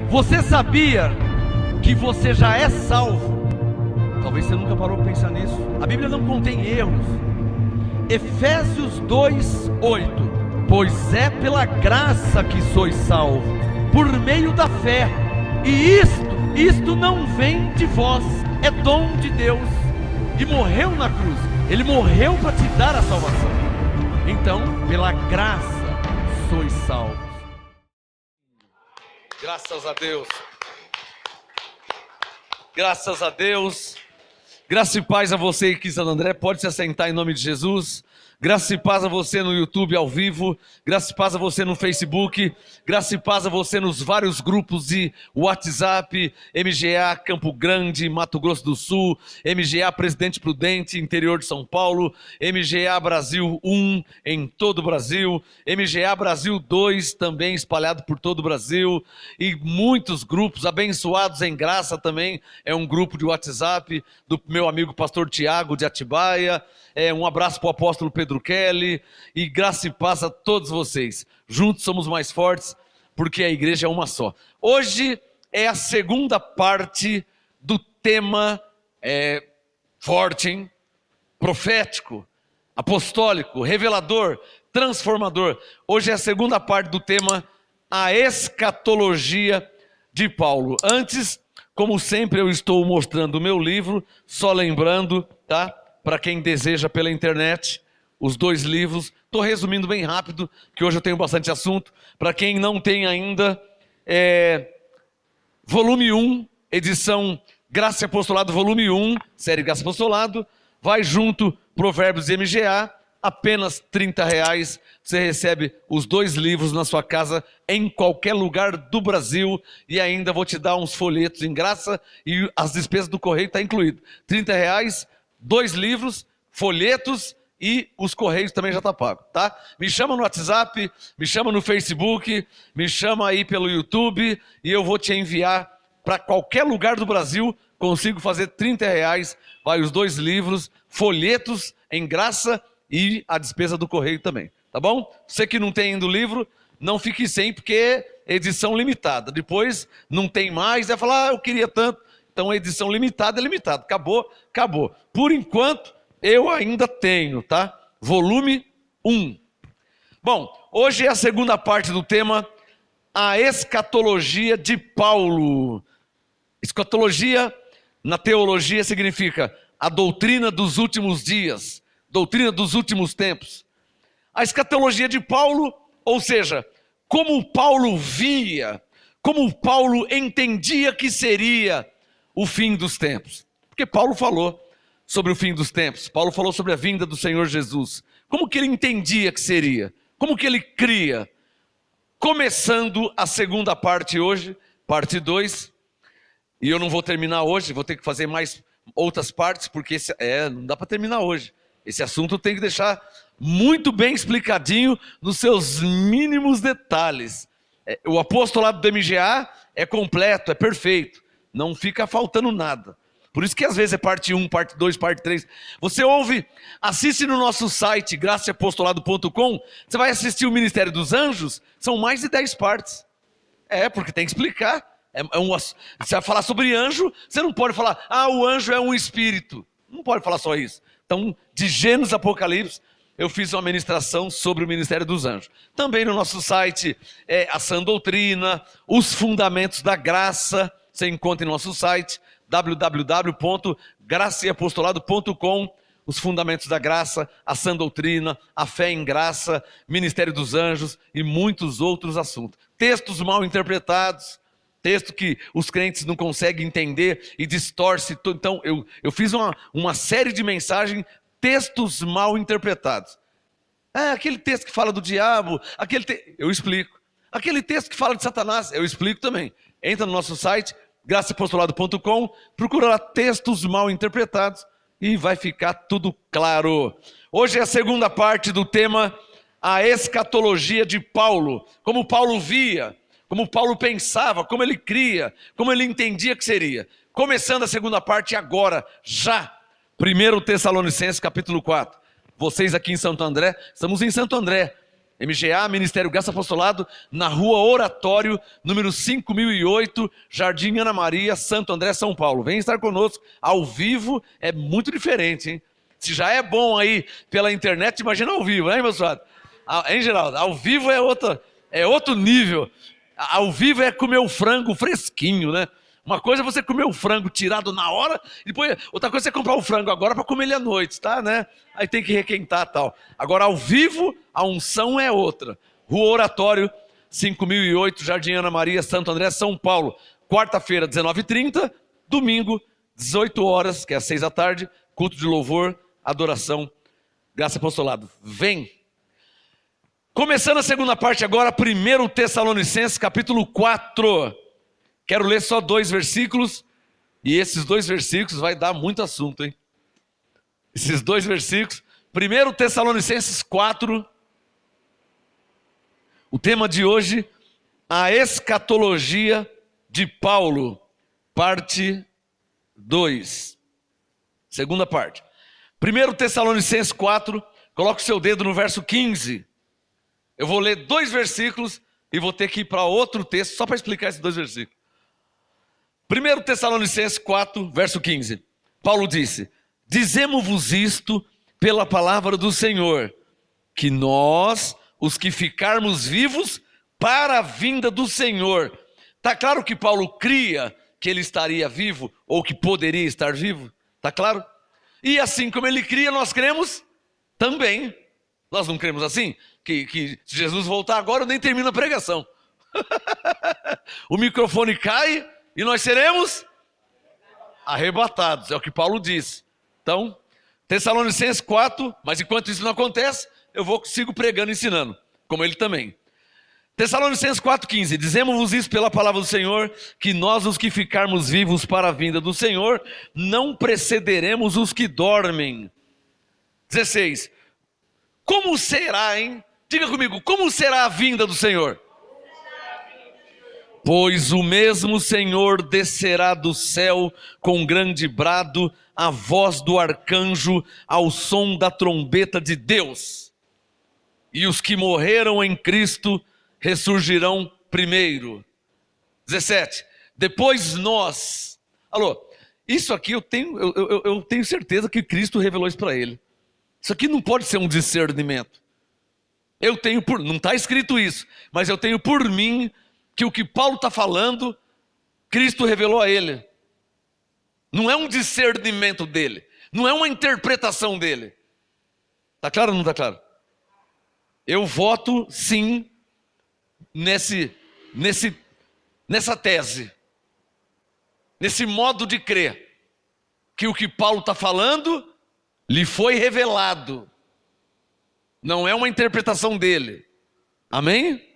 Você sabia que você já é salvo? Talvez você nunca parou para pensar nisso. A Bíblia não contém erros. Efésios 2:8. Pois é pela graça que sois salvos, por meio da fé. E isto não vem de vós, é dom de Deus. E morreu na cruz. Ele morreu para te dar a salvação. Então, pela graça sois salvos. Graças a Deus. Graças a Deus. Graça e paz a você aqui em Santo André. Pode se assentar em nome de Jesus. Graça e paz a você no YouTube ao vivo. Graça e paz a você no Facebook. Graça e paz a você nos vários grupos de WhatsApp. MGA Campo Grande, Mato Grosso do Sul. MGA Presidente Prudente, interior de São Paulo. MGA Brasil 1 em todo o Brasil. MGA Brasil 2 também espalhado por todo o Brasil. E muitos grupos abençoados em graça também. É um grupo de WhatsApp do meu amigo pastor Tiago de Atibaia. Um abraço para o apóstolo Pedro Kelly, e graça e paz a todos vocês. Juntos somos mais fortes, porque a igreja é uma só. Hoje é a segunda parte do tema forte, hein? Profético, apostólico, revelador, transformador. Hoje é a segunda parte do tema, a escatologia de Paulo. Antes, como sempre, eu estou mostrando o meu livro, só lembrando, tá? Para quem deseja pela internet, os 2 livros. Estou resumindo bem rápido, que hoje eu tenho bastante assunto. Para quem não tem ainda, volume 1, edição Graça e Apostolado, volume 1, série Graça e Apostolado, vai junto Provérbios e MGA, apenas R$30, você recebe os 2 livros na sua casa, em qualquer lugar do Brasil, e ainda vou te dar uns folhetos em graça, e as despesas do correio está incluído. R$30, 2 livros, folhetos, e os correios também já está pago, tá? Me chama no WhatsApp, me chama no Facebook, me chama aí pelo YouTube, e eu vou te enviar para qualquer lugar do Brasil. Consigo fazer R$30, vai os 2 livros, folhetos em graça e a despesa do correio também, tá bom? Você que não tem ainda o livro, não fique sem, porque é edição limitada. Depois não tem mais, vai falar, eu queria tanto. Então, a edição limitada é limitada. Acabou, acabou. Por enquanto, eu ainda tenho, tá? Volume 1. Bom, hoje é a segunda parte do tema, a escatologia de Paulo. Escatologia, na teologia, significa a doutrina dos últimos dias, doutrina dos últimos tempos. A escatologia de Paulo, ou seja, como Paulo via, como Paulo entendia que seria o fim dos tempos. Porque Paulo falou sobre o fim dos tempos. Paulo falou sobre a vinda do Senhor Jesus. Como que ele entendia que seria? Como que ele cria? Começando a segunda parte hoje, parte 2. E eu não vou terminar hoje, vou ter que fazer mais outras partes, porque não dá para terminar hoje. Esse assunto tem que deixar muito bem explicadinho nos seus mínimos detalhes. O apostolado do MGA é completo, é perfeito. Não fica faltando nada. Por isso que às vezes é parte 1, parte 2, parte 3. Você ouve, assiste no nosso site, graçaapostolado.com, você vai assistir o Ministério dos Anjos, são mais de 10 partes. Porque tem que explicar. Você vai falar sobre anjo, você não pode falar, o anjo é um espírito. Não pode falar só isso. Então, de Gênesis a Apocalipse, eu fiz uma ministração sobre o Ministério dos Anjos. Também no nosso site, a Sã Doutrina, os Fundamentos da Graça, você encontra em nosso site, www.graçaapostolado.com, os Fundamentos da Graça, a Sã Doutrina, a Fé em Graça, Ministério dos Anjos e muitos outros assuntos. Textos mal interpretados, texto que os crentes não conseguem entender e distorce. Então, eu fiz uma série de mensagens, textos mal interpretados. Aquele texto que fala do diabo, eu explico. Aquele texto que fala de Satanás, eu explico também. Entra no nosso site, graçaapostolado.com, procura lá textos mal interpretados e vai ficar tudo claro. Hoje é a segunda parte do tema, a escatologia de Paulo. Como Paulo via, como Paulo pensava, como ele cria, como ele entendia que seria. Começando a segunda parte agora, já. 1 Tessalonicenses capítulo 4. Vocês aqui em Santo André, estamos em Santo André. MGA, Ministério Graça Apostolado, na Rua Oratório, número 5008, Jardim Ana Maria, Santo André, São Paulo. Vem estar conosco ao vivo, é muito diferente, hein? Se já é bom aí pela internet, imagina ao vivo, hein, meu senhor? Hein, Geraldo? Ao vivo é outro nível. Ao vivo é comer o frango fresquinho, né? Uma coisa é você comer o frango tirado na hora, e depois outra coisa é você comprar o frango agora para comer ele à noite, tá, né? Aí tem que requentar e tal. Agora, ao vivo, a unção é outra. Rua Oratório, 5008, Jardim Ana Maria, Santo André, São Paulo. Quarta-feira, 19h30, domingo, 18 horas, que é às 6 da tarde, culto de louvor, adoração, graça e apostolado. Vem! Começando a segunda parte agora, 1 Tessalonicenses, capítulo 4. Quero ler só 2 versículos, e esses 2 versículos vai dar muito assunto, hein? Esses 2 versículos, 1 Tessalonicenses 4, o tema de hoje, a escatologia de Paulo, parte 2, segunda parte. 1 Tessalonicenses 4, coloque o seu dedo no verso 15, eu vou ler 2 versículos e vou ter que ir para outro texto, só para explicar esses 2 versículos. 1 Tessalonicenses 4, verso 15. Paulo disse: dizemos-vos isto pela palavra do Senhor, que nós, os que ficarmos vivos para a vinda do Senhor. Está claro que Paulo cria que ele estaria vivo, ou que poderia estar vivo? Está claro? E assim como ele cria, nós cremos também. Nós não cremos assim? Que se Jesus voltar agora, eu nem termino a pregação. O microfone cai e nós seremos arrebatados, é o que Paulo diz. Então, Tessalonicenses 4, mas enquanto isso não acontece, sigo pregando e ensinando, como ele também. Tessalonicenses 4,15, dizemos-vos isso pela palavra do Senhor, que nós os que ficarmos vivos para a vinda do Senhor, não precederemos os que dormem. 16, como será, hein? Diga comigo, como será a vinda do Senhor? Pois o mesmo Senhor descerá do céu com grande brado, a voz do arcanjo, ao som da trombeta de Deus. E os que morreram em Cristo ressurgirão primeiro. 17. Depois nós. Alô, isso aqui eu tenho certeza que Cristo revelou isso para ele. Isso aqui não pode ser um discernimento. Não está escrito isso, mas eu tenho por mim que o que Paulo está falando, Cristo revelou a ele. Não é um discernimento dele, não é uma interpretação dele. Está claro ou não está claro? Eu voto sim nessa tese, nesse modo de crer, que o que Paulo está falando lhe foi revelado, não é uma interpretação dele. Amém?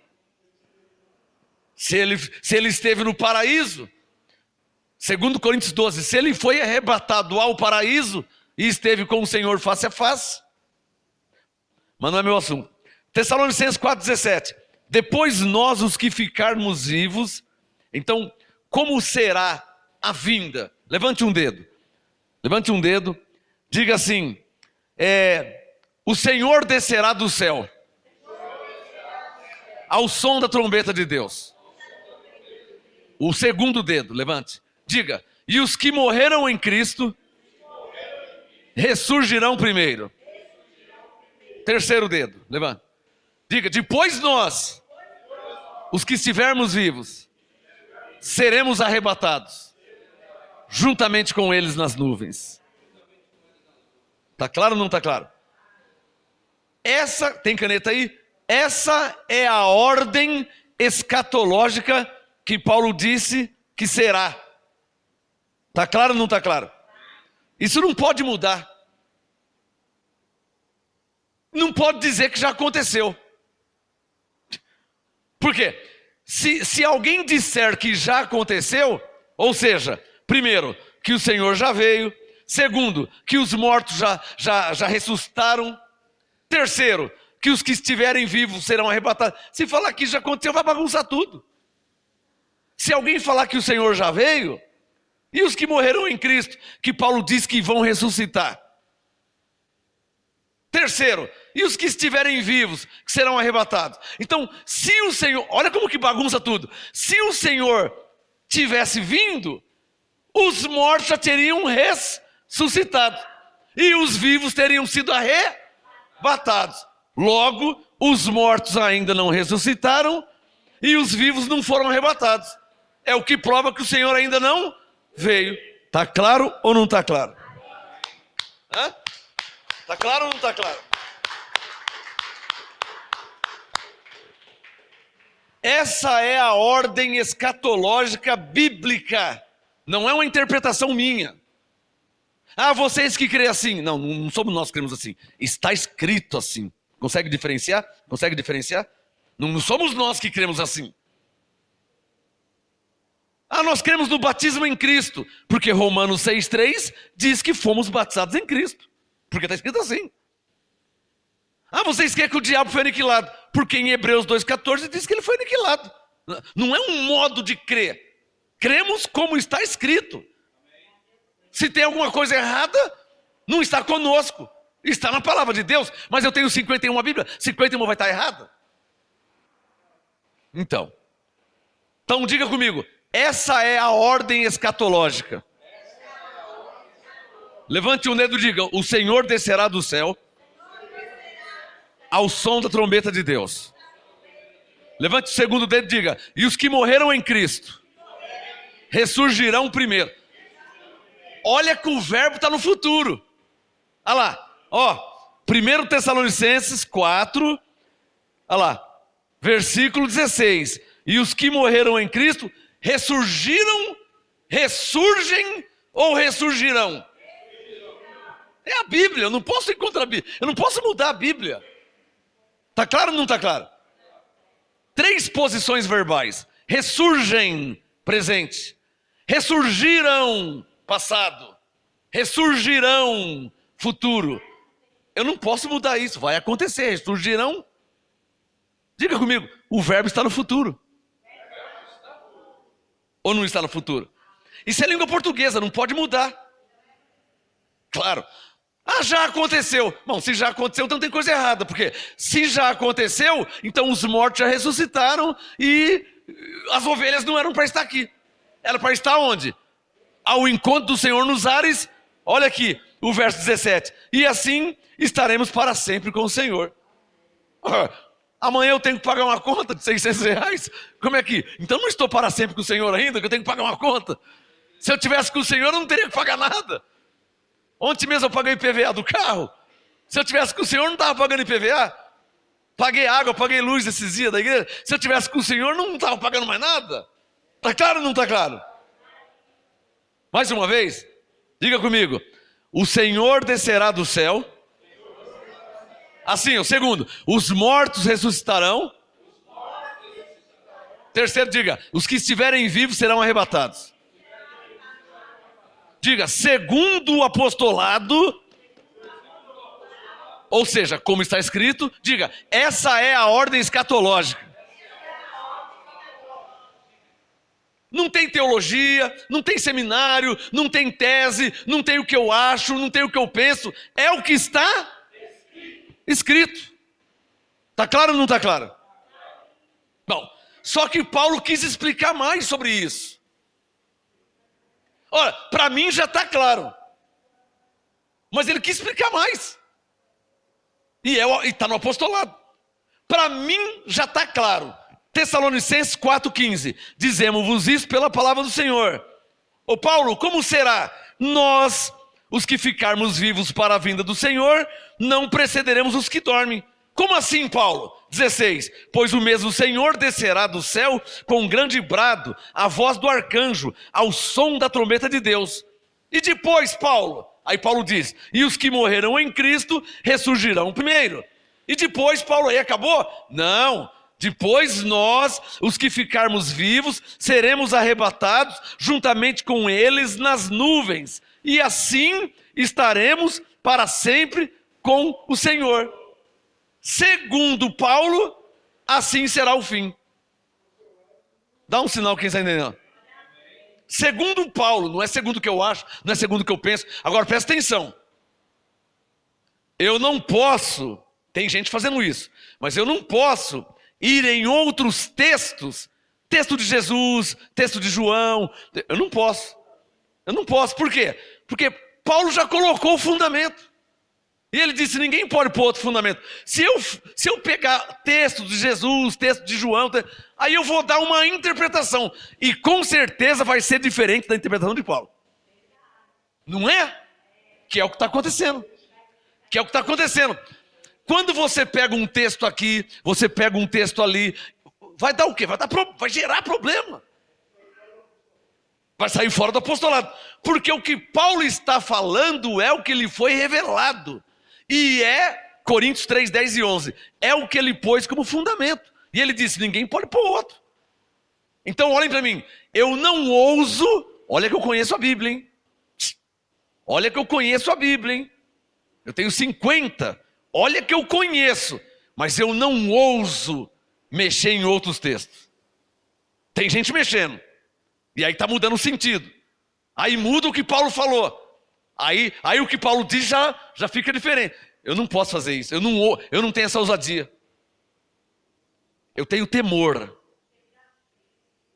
Se ele esteve no paraíso, segundo Coríntios 12, se ele foi arrebatado ao paraíso e esteve com o Senhor face a face, mas não é meu assunto. Tessalonicenses 4,17, depois nós os que ficarmos vivos, então como será a vinda? Levante um dedo, diga assim, o Senhor descerá do céu, ao som da trombeta de Deus. O segundo dedo, levante. Diga, e os que morreram em Cristo ressurgirão primeiro. Terceiro dedo, levante. Diga, depois nós, os que estivermos vivos, seremos arrebatados, juntamente com eles nas nuvens. Está claro ou não está claro? Tem caneta aí? Essa é a ordem escatológica que Paulo disse que será. Está claro ou não está claro? Isso não pode mudar. Não pode dizer que já aconteceu. Por quê? Se alguém disser que já aconteceu, ou seja, primeiro, que o Senhor já veio, segundo, que os mortos já ressuscitaram, terceiro, que os que estiverem vivos serão arrebatados. Se falar que já aconteceu, vai bagunçar tudo. Se alguém falar que o Senhor já veio, e os que morreram em Cristo, que Paulo diz que vão ressuscitar. Terceiro, E os que estiverem vivos, que serão arrebatados. Então, se o Senhor, olha como que bagunça tudo. Se o Senhor tivesse vindo, os mortos já teriam ressuscitado. E os vivos teriam sido arrebatados. Logo, os mortos ainda não ressuscitaram e os vivos não foram arrebatados. É o que prova que o Senhor ainda não veio. Está claro ou não está claro? Está claro ou não está claro? Essa é a ordem escatológica bíblica. Não é uma interpretação minha. Vocês que creem assim. Não, não somos nós que cremos assim. Está escrito assim. Consegue diferenciar? Consegue diferenciar? Não somos nós que cremos assim. Nós cremos no batismo em Cristo. Porque Romanos 6,3 diz que fomos batizados em Cristo. Porque está escrito assim. Vocês querem que o diabo foi aniquilado? Porque em Hebreus 2,14 diz que ele foi aniquilado. Não é um modo de crer. Cremos como está escrito. Se tem alguma coisa errada, não está conosco. Está na palavra de Deus. Mas eu tenho 51 Bíblia. 51 vai estar errada? Então diga comigo. Essa é a ordem escatológica. Levante um dedo e diga: o Senhor descerá do céu ao som da trombeta de Deus. Levante o segundo dedo e diga: e os que morreram em Cristo ressurgirão primeiro. Olha que o verbo está no futuro. Olha lá, 1 Tessalonicenses 4, olha lá, versículo 16. E os que morreram em Cristo ressurgem ou ressurgirão? É a Bíblia, eu não posso encontrar a Bíblia, eu não posso mudar a Bíblia. Está claro ou não está claro? 3 posições verbais. Ressurgem, presente. Ressurgiram, passado. Ressurgirão, futuro. Eu não posso mudar isso, vai acontecer. Ressurgirão. Diga comigo, o verbo está no futuro. Ou não está no futuro? Isso é língua portuguesa, não pode mudar. Claro. Já aconteceu. Bom, se já aconteceu, então tem coisa errada. Porque se já aconteceu, então os mortos já ressuscitaram e as ovelhas não eram para estar aqui. Era para estar onde? Ao encontro do Senhor nos ares. Olha aqui, o verso 17. E assim estaremos para sempre com o Senhor. Amanhã eu tenho que pagar uma conta de R$600. Como é que? Então não estou para sempre com o Senhor ainda, que eu tenho que pagar uma conta. Se eu tivesse com o Senhor, eu não teria que pagar nada. Ontem mesmo eu paguei IPVA do carro. Se eu tivesse com o Senhor, não estava pagando IPVA. Paguei água, paguei luz esses dias da igreja. Se eu tivesse com o Senhor, não estava pagando mais nada. Está claro ou não está claro? Mais uma vez, diga comigo. O Senhor descerá do céu. Assim, o segundo. Os mortos ressuscitarão. Terceiro, diga. Os que estiverem vivos serão arrebatados. Diga, segundo o apostolado, ou seja, como está escrito, diga, essa é a ordem escatológica. Não tem teologia, não tem seminário, não tem tese, não tem o que eu acho, não tem o que eu penso, é o que está escrito. Está claro ou não está claro? Bom, só que Paulo quis explicar mais sobre isso. Olha, para mim já está claro. Mas ele quis explicar mais. E está no apostolado. Para mim já está claro. Tessalonicenses 4,15. Dizemos-vos isso pela palavra do Senhor. Ô Paulo, como será? Nós, os que ficarmos vivos para a vinda do Senhor, não precederemos os que dormem. Como assim, Paulo? 16. Pois o mesmo Senhor descerá do céu com um grande brado, a voz do arcanjo, ao som da trombeta de Deus. E depois, Paulo? Aí Paulo diz, e os que morreram em Cristo ressurgirão primeiro. E depois, Paulo, aí acabou? Não. Depois nós, os que ficarmos vivos, seremos arrebatados juntamente com eles nas nuvens. E assim estaremos para sempre com o Senhor. Segundo Paulo, assim será o fim. Dá um sinal quem está entendendo. Segundo Paulo, não é segundo o que eu acho, não é segundo o que eu penso. Agora presta atenção. Eu não posso Tem gente fazendo isso. Mas eu não posso ir em outros textos, texto de Jesus, texto de João. Eu não posso. Eu não posso. Por quê? Porque Paulo já colocou o fundamento. E ele disse, ninguém pode pôr outro fundamento. Se eu pegar texto de Jesus, texto de João, aí eu vou dar uma interpretação. E com certeza vai ser diferente da interpretação de Paulo. Não é? Que é o que está acontecendo. Que é o que está acontecendo. Quando você pega um texto aqui, você pega um texto ali, vai dar o quê? Vai gerar problema. Vai sair fora do apostolado. Porque o que Paulo está falando é o que lhe foi revelado. E Coríntios 3, 10 e 11. É o que ele pôs como fundamento. E ele disse, ninguém pode pôr outro. Então olhem para mim. Eu não ouso, olha que eu conheço a Bíblia, hein? Olha que eu conheço a Bíblia, hein? Eu tenho 50. Olha que eu conheço. Mas eu não ouso mexer em outros textos. Tem gente mexendo. E aí está mudando o sentido. Aí muda o que Paulo falou. Aí o que Paulo diz já fica diferente. Eu não posso fazer isso. Eu não tenho essa ousadia. Eu tenho temor.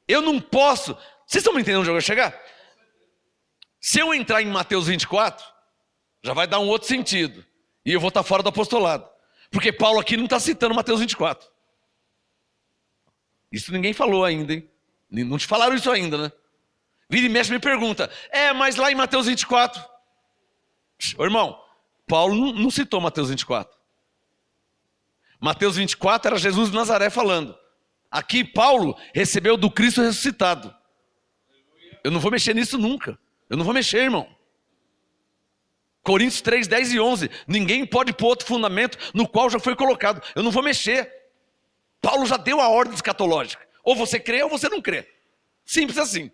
Eu não posso. Vocês estão me entendendo onde eu vou chegar? Se eu entrar em Mateus 24, já vai dar um outro sentido. E eu vou estar fora do apostolado. Porque Paulo aqui não está citando Mateus 24. Isso ninguém falou ainda, hein? Não te falaram isso ainda, né? Vira e mexe me pergunta. Mas lá em Mateus 24... Ô irmão, Paulo não citou Mateus 24. Mateus 24 era Jesus de Nazaré falando. Aqui Paulo recebeu do Cristo ressuscitado. Eu não vou mexer nisso nunca. Eu não vou mexer, irmão. Coríntios 3, 10 e 11. Ninguém pode pôr outro fundamento no qual já foi colocado. Eu não vou mexer. Paulo já deu a ordem escatológica. Ou você crê ou você não crê. Simples assim.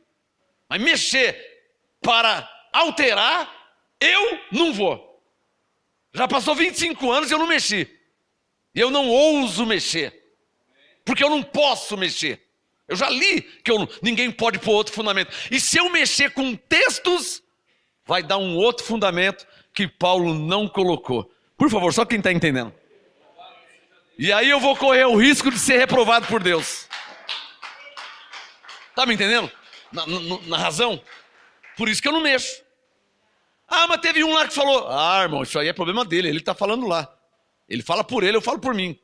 Mas mexer para alterar, eu não vou. Já passou 25 anos e eu não mexi. E eu não ouso mexer. Porque eu não posso mexer. Eu já li que ninguém pode pôr outro fundamento. E se eu mexer com textos, vai dar um outro fundamento que Paulo não colocou. Por favor, só quem está entendendo. E aí eu vou correr o risco de ser reprovado por Deus. Está me entendendo? Na razão. Por isso que eu não mexo. Mas teve um lá que falou. Irmão, isso aí é problema dele. Ele está falando lá. Ele fala por ele, eu falo por mim.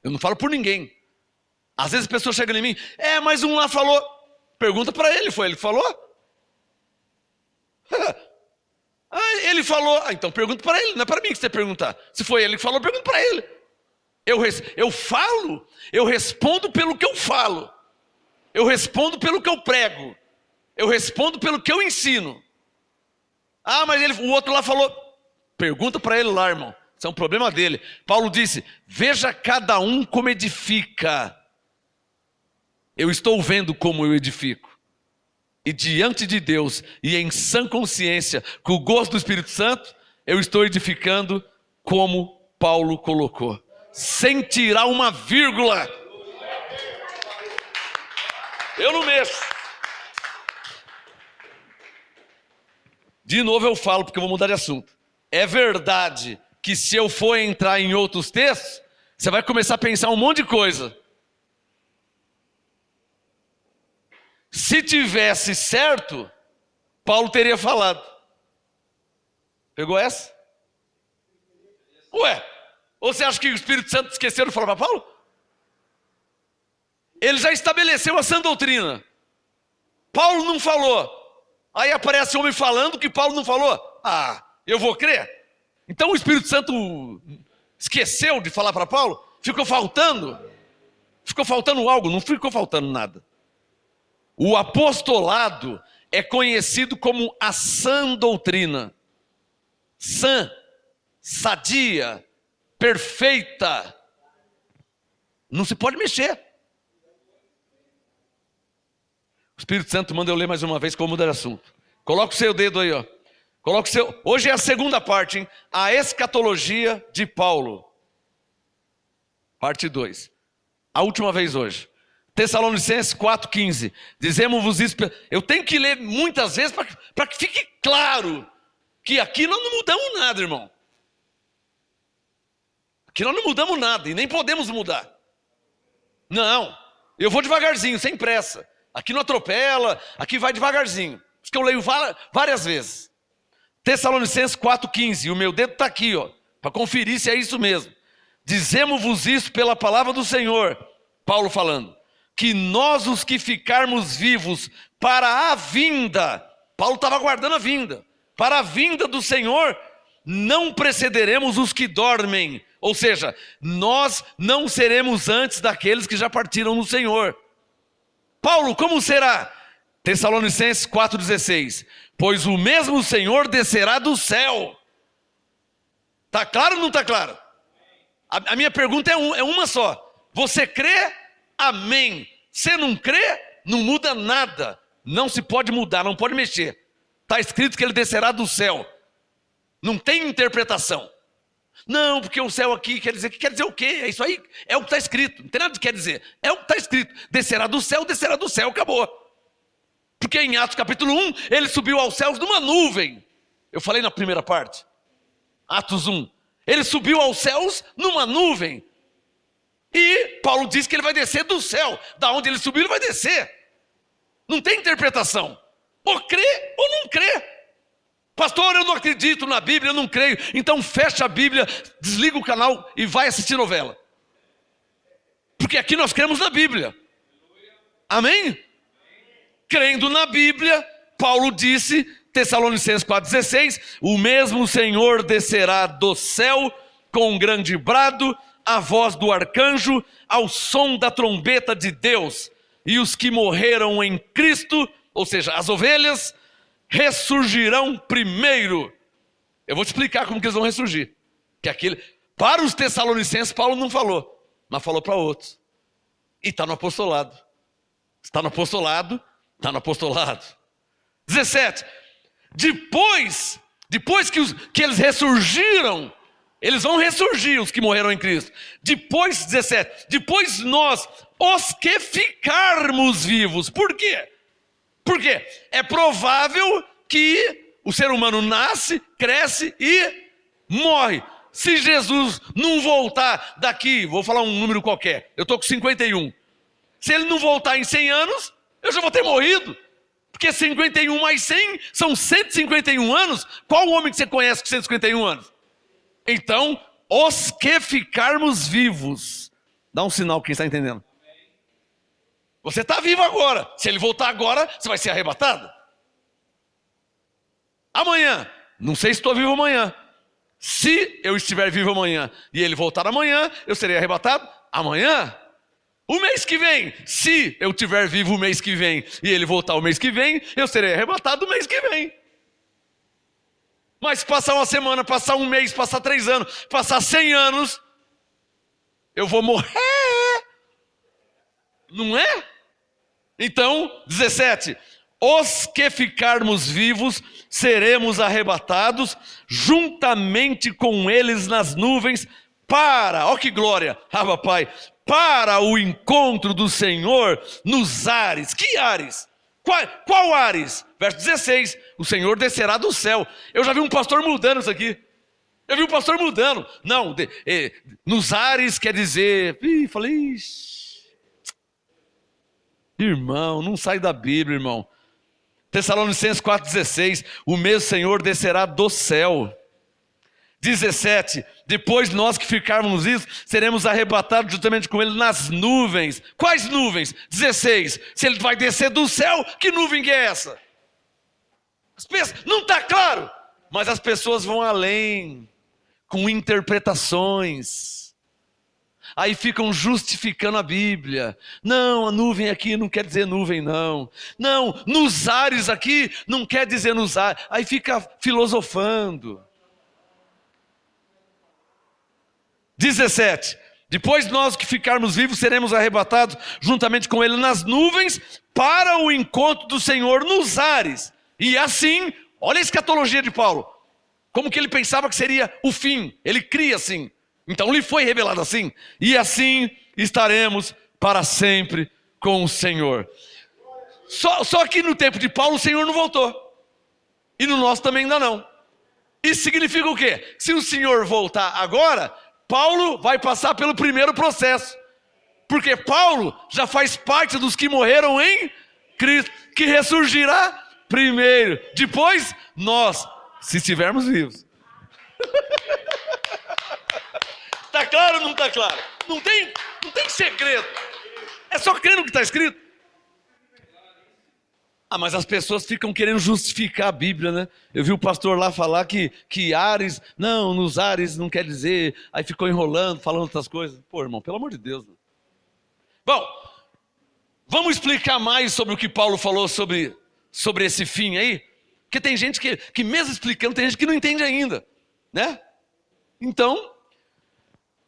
Eu não falo por ninguém. Às vezes as pessoas chegam em mim. Mas um lá falou. Pergunta para ele, foi ele que falou? Ele falou. Então pergunta para ele, não é para mim que você perguntar. Se foi ele que falou, pergunta para ele. Eu falo, eu respondo pelo que eu falo. Eu respondo pelo que eu prego. Eu respondo pelo que eu ensino. Mas o outro lá falou. Pergunta para ele lá, irmão. Isso é um problema dele. Paulo disse, veja cada um como edifica. Eu estou vendo como eu edifico. E diante de Deus, e em sã consciência, com o gosto do Espírito Santo, eu estou edificando como Paulo colocou. Sem tirar uma vírgula. Eu não mexo. De novo eu falo, porque eu vou mudar de assunto. É verdade que se eu for entrar em outros textos, você vai começar a pensar um monte de coisa. Se tivesse certo, Paulo teria falado. Pegou essa? Ou você acha que o Espírito Santo esqueceu de falar para Paulo? Ele já estabeleceu a sã doutrina. Paulo não falou. Aí aparece homem falando que Paulo não falou. Eu vou crer. Então o Espírito Santo esqueceu de falar para Paulo? Ficou faltando? Ficou faltando algo? Não ficou faltando nada. O apostolado é conhecido como a sã doutrina. Sã, sadia, perfeita. Não se pode mexer. O Espírito Santo manda eu ler mais uma vez como mudar de assunto. Coloca o seu dedo aí, ó. Coloca o seu. Hoje é a segunda parte, hein? A escatologia de Paulo. Parte 2. A última vez hoje. Tessalonicenses 4,15. Dizemos-vos isso. Eu tenho que ler muitas vezes para que fique claro que aqui nós não mudamos nada, irmão. Que nós não mudamos nada e nem podemos mudar. Não, eu vou devagarzinho, sem pressa. Aqui não atropela, aqui vai devagarzinho. Por isso que eu leio várias vezes. Tessalonicenses 4,15, o meu dedo está aqui, ó, para conferir se é isso mesmo. Dizemos-vos isso pela palavra do Senhor, Paulo falando, que nós os que ficarmos vivos para a vinda, Paulo estava aguardando a vinda, para a vinda do Senhor, não precederemos os que dormem, ou seja, nós não seremos antes daqueles que já partiram no Senhor. Paulo, como será? Tessalonicenses 4,16, pois o mesmo Senhor descerá do céu. Está claro ou não está claro? A minha pergunta é uma só. Você crê? Amém. Você não crê? Não muda nada. Não se pode mudar, não pode mexer. Está escrito que ele descerá do céu. Não tem interpretação. Não, porque o céu aqui quer dizer o quê? É isso aí, é o que está escrito. Não tem nada que quer dizer. É o que está escrito. Descerá do céu, acabou. Porque em Atos capítulo 1, ele subiu aos céus numa nuvem. Eu falei na primeira parte. Atos 1. Ele subiu aos céus numa nuvem. E Paulo diz que ele vai descer do céu. Da onde ele subiu, ele vai descer. Não tem interpretação. Ou crê ou não crê. Pastor, eu não acredito na Bíblia, eu não creio. Então fecha a Bíblia, desliga o canal e vai assistir novela. Porque aqui nós cremos na Bíblia. Amém? Crendo na Bíblia, Paulo disse, Tessalonicenses 4,16, o mesmo Senhor descerá do céu com um grande brado, a voz do arcanjo, ao som da trombeta de Deus. E os que morreram em Cristo, ou seja, as ovelhas, ressurgirão primeiro. Eu vou te explicar como que eles vão ressurgir. Para os Tessalonicenses, Paulo não falou, mas falou para outros. E está no apostolado. Está no apostolado, está no apostolado. 17. Depois que eles ressurgiram, eles vão ressurgir, os que morreram em Cristo. Depois, 17. Depois nós, os que ficarmos vivos. Por quê? Porque é provável que o ser humano nasce, cresce e morre. Se Jesus não voltar daqui, vou falar um número qualquer, eu estou com 51. Se ele não voltar em 100 anos, eu já vou ter morrido. Porque 51 mais 100 são 151 anos. Qual homem que você conhece com 151 anos? Então, os que ficarmos vivos. Dá um sinal quem está entendendo. Você está vivo agora. Se ele voltar agora, você vai ser arrebatado. Amanhã. Não sei se estou vivo amanhã. Se eu estiver vivo amanhã e ele voltar amanhã, eu serei arrebatado amanhã. O mês que vem, se eu estiver vivo o mês que vem e ele voltar o mês que vem, eu serei arrebatado o mês que vem. Mas passar uma semana, passar um mês, passar 3 anos, passar 100 anos, eu vou morrer. Não é? Então, 17. Os que ficarmos vivos, seremos arrebatados, juntamente com eles nas nuvens, ó que glória, Pai, para o encontro do Senhor nos ares. Que ares? Qual ares? Verso 16, o Senhor descerá do céu. Eu já vi um pastor mudando isso aqui. Eu vi um pastor mudando. Não, nos ares quer dizer... Falei... Irmão, não sai da Bíblia, irmão. Tessalonicenses 4,16, o mesmo Senhor descerá do céu. 17, depois nós que ficarmos vivos, seremos arrebatados juntamente com ele nas nuvens. Quais nuvens? 16, se ele vai descer do céu, que nuvem que é essa? Não está claro, mas as pessoas vão além, com interpretações. Aí ficam justificando a Bíblia. Não, a nuvem aqui não quer dizer nuvem, não. Não, nos ares aqui não quer dizer nos ares. Aí fica filosofando. 17. Depois nós que ficarmos vivos seremos arrebatados juntamente com ele nas nuvens para o encontro do Senhor nos ares. E assim, olha a escatologia de Paulo. Como que ele pensava que seria o fim. Ele cria assim. Então lhe foi revelado assim. E assim estaremos para sempre com o Senhor. Só que no tempo de Paulo o Senhor não voltou. E no nosso também ainda não. Isso significa o quê? Se o Senhor voltar agora, Paulo vai passar pelo primeiro processo. Porque Paulo já faz parte dos que morreram em Cristo, que ressurgirá primeiro. Depois, nós, se estivermos vivos. Está claro ou não está claro? Não tem segredo. É só crer no que está escrito. Mas as pessoas ficam querendo justificar a Bíblia, né? Eu vi o pastor lá falar que Ares, não, nos Ares não quer dizer, aí ficou enrolando, falando outras coisas. Pô, irmão, pelo amor de Deus. Né? Bom, vamos explicar mais sobre o que Paulo falou sobre esse fim aí? Porque tem gente que mesmo explicando, tem gente que não entende ainda, né? Então,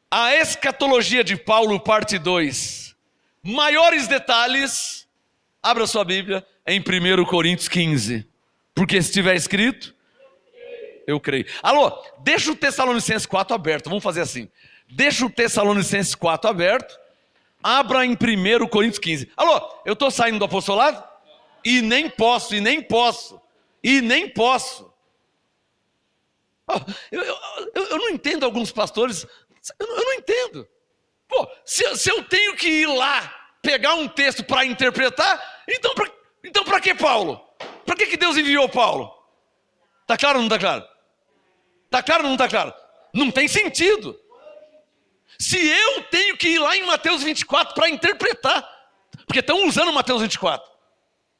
a escatologia de Paulo, parte 2. Maiores detalhes, abra sua Bíblia, em 1 Coríntios 15. Porque se estiver escrito, eu creio. Alô, deixa o Tessalonicenses 4 aberto, vamos fazer assim. Deixa o Tessalonicenses 4 aberto, abra em 1 Coríntios 15. Alô, eu estou saindo do apostolado? E nem posso. Eu não entendo alguns pastores, eu não entendo. Pô, se eu tenho que ir lá, pegar um texto para interpretar, então para que Paulo? Para que Deus enviou Paulo? Está claro ou não está claro? Está claro ou não está claro? Não tem sentido. Se eu tenho que ir lá em Mateus 24 para interpretar, porque estão usando Mateus 24.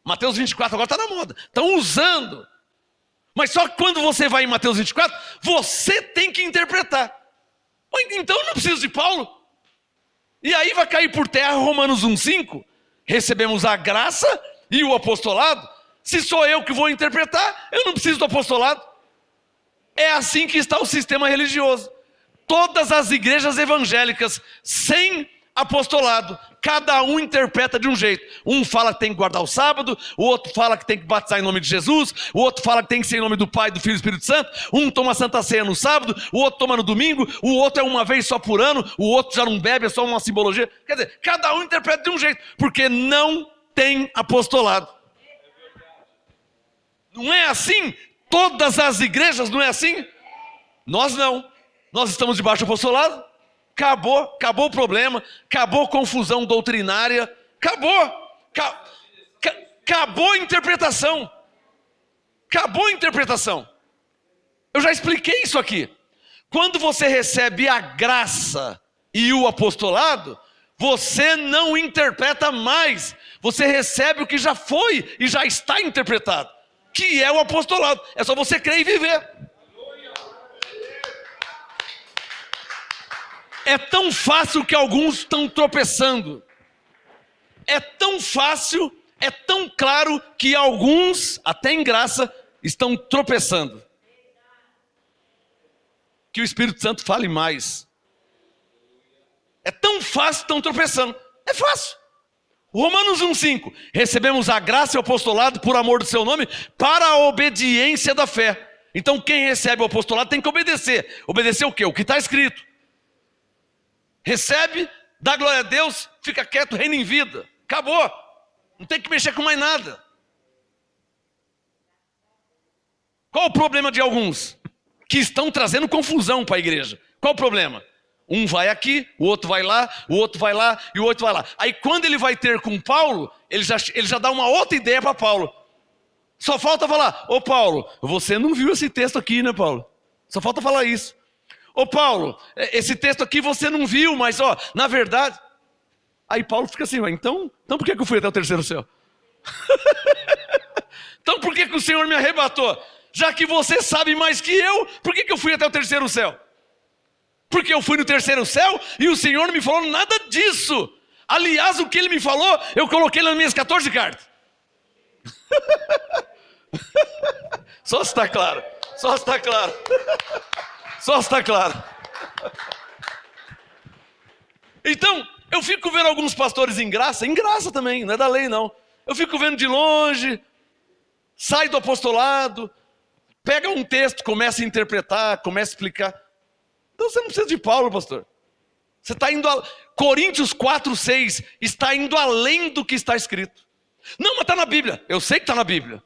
Mateus 24 agora está na moda. Estão usando. Mas só que quando você vai em Mateus 24, você tem que interpretar. Então eu não preciso de Paulo. E aí vai cair por terra Romanos 1,5. Recebemos a graça e o apostolado. Se sou eu que vou interpretar, eu não preciso do apostolado. É assim que está o sistema religioso. Todas as igrejas evangélicas sem apostolado, cada um interpreta de um jeito. Um fala que tem que guardar o sábado, o outro fala que tem que batizar em nome de Jesus, o outro fala que tem que ser em nome do Pai, do Filho e do Espírito Santo. Um toma Santa Ceia no sábado, o outro toma no domingo, o outro é uma vez só por ano, o outro já não bebe, é só uma simbologia. Quer dizer, cada um interpreta de um jeito, porque não tem apostolado. Não é assim? Todas as igrejas não é assim? Nós não. Nós estamos debaixo do apostolado. Acabou o problema, acabou a confusão doutrinária, acabou a interpretação. Acabou a interpretação. Eu já expliquei isso aqui. Quando você recebe a graça e o apostolado, você não interpreta mais. Você recebe o que já foi e já está interpretado, que é o apostolado. É só você crer e viver. É tão fácil que alguns estão tropeçando. É tão fácil, é tão claro que alguns, até em graça, estão tropeçando. Que o Espírito Santo fale mais. É tão fácil, estão tropeçando. É fácil. Romanos 1,5. Recebemos a graça e o apostolado por amor do seu nome para a obediência da fé. Então quem recebe o apostolado tem que obedecer. Obedecer o quê? O que está escrito. Recebe, dá glória a Deus, fica quieto, reina em vida. Acabou. Não tem que mexer com mais nada. Qual o problema de alguns? Que estão trazendo confusão para a igreja. Qual o problema? Um vai aqui, o outro vai lá, o outro vai lá e o outro vai lá. Aí quando ele vai ter com Paulo, ele já dá uma outra ideia para Paulo. Só falta falar, ô Paulo, você não viu esse texto aqui, né, Paulo? Só falta falar isso. Ô Paulo, esse texto aqui você não viu, mas ó, na verdade... Aí Paulo fica assim, então por que eu fui até o terceiro céu? Então por que o Senhor me arrebatou? Já que você sabe mais que eu, por que eu fui até o terceiro céu? Porque eu fui no terceiro céu e o Senhor não me falou nada disso. Aliás, o que Ele me falou, eu coloquei nas minhas 14 cartas. Só se está claro, só se está claro. Só está claro. Então, eu fico vendo alguns pastores em graça também, não é da lei não. Eu fico vendo de longe, sai do apostolado, pega um texto, começa a interpretar, começa a explicar. Então você não precisa de Paulo, pastor. Você está indo Coríntios 4,6 está indo além do que está escrito. Não, mas está na Bíblia. Eu sei que está na Bíblia,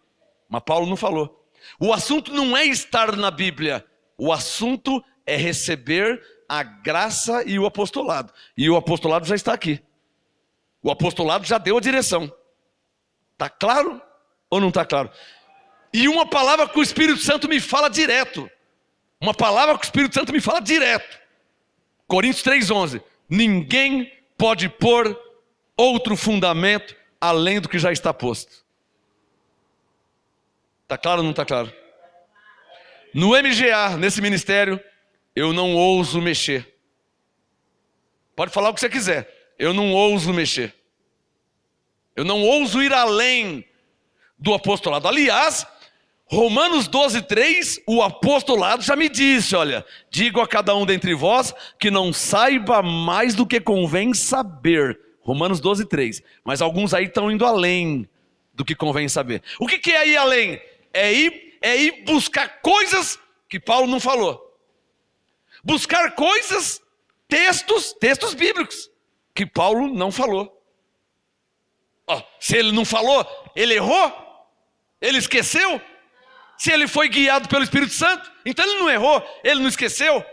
mas Paulo não falou. O assunto não é estar na Bíblia. O assunto é receber a graça e o apostolado. E o apostolado já está aqui. O apostolado já deu a direção. Está claro ou não está claro? E uma palavra que o Espírito Santo me fala direto. Uma palavra que o Espírito Santo me fala direto. Coríntios 3,11. Ninguém pode pôr outro fundamento além do que já está posto. Está claro ou não está claro? No MGA, nesse ministério, eu não ouso mexer. Pode falar o que você quiser. Eu não ouso mexer. Eu não ouso ir além do apostolado. Aliás, Romanos 12,3, o apostolado já me disse, olha, digo a cada um dentre vós que não saiba mais do que convém saber. Romanos 12,3. Mas alguns aí estão indo além do que convém saber. O que é ir além? É ir buscar coisas que Paulo não falou. Buscar coisas, textos bíblicos, que Paulo não falou. Se ele não falou, ele errou? Ele esqueceu? Se ele foi guiado pelo Espírito Santo, então ele não errou, ele não esqueceu.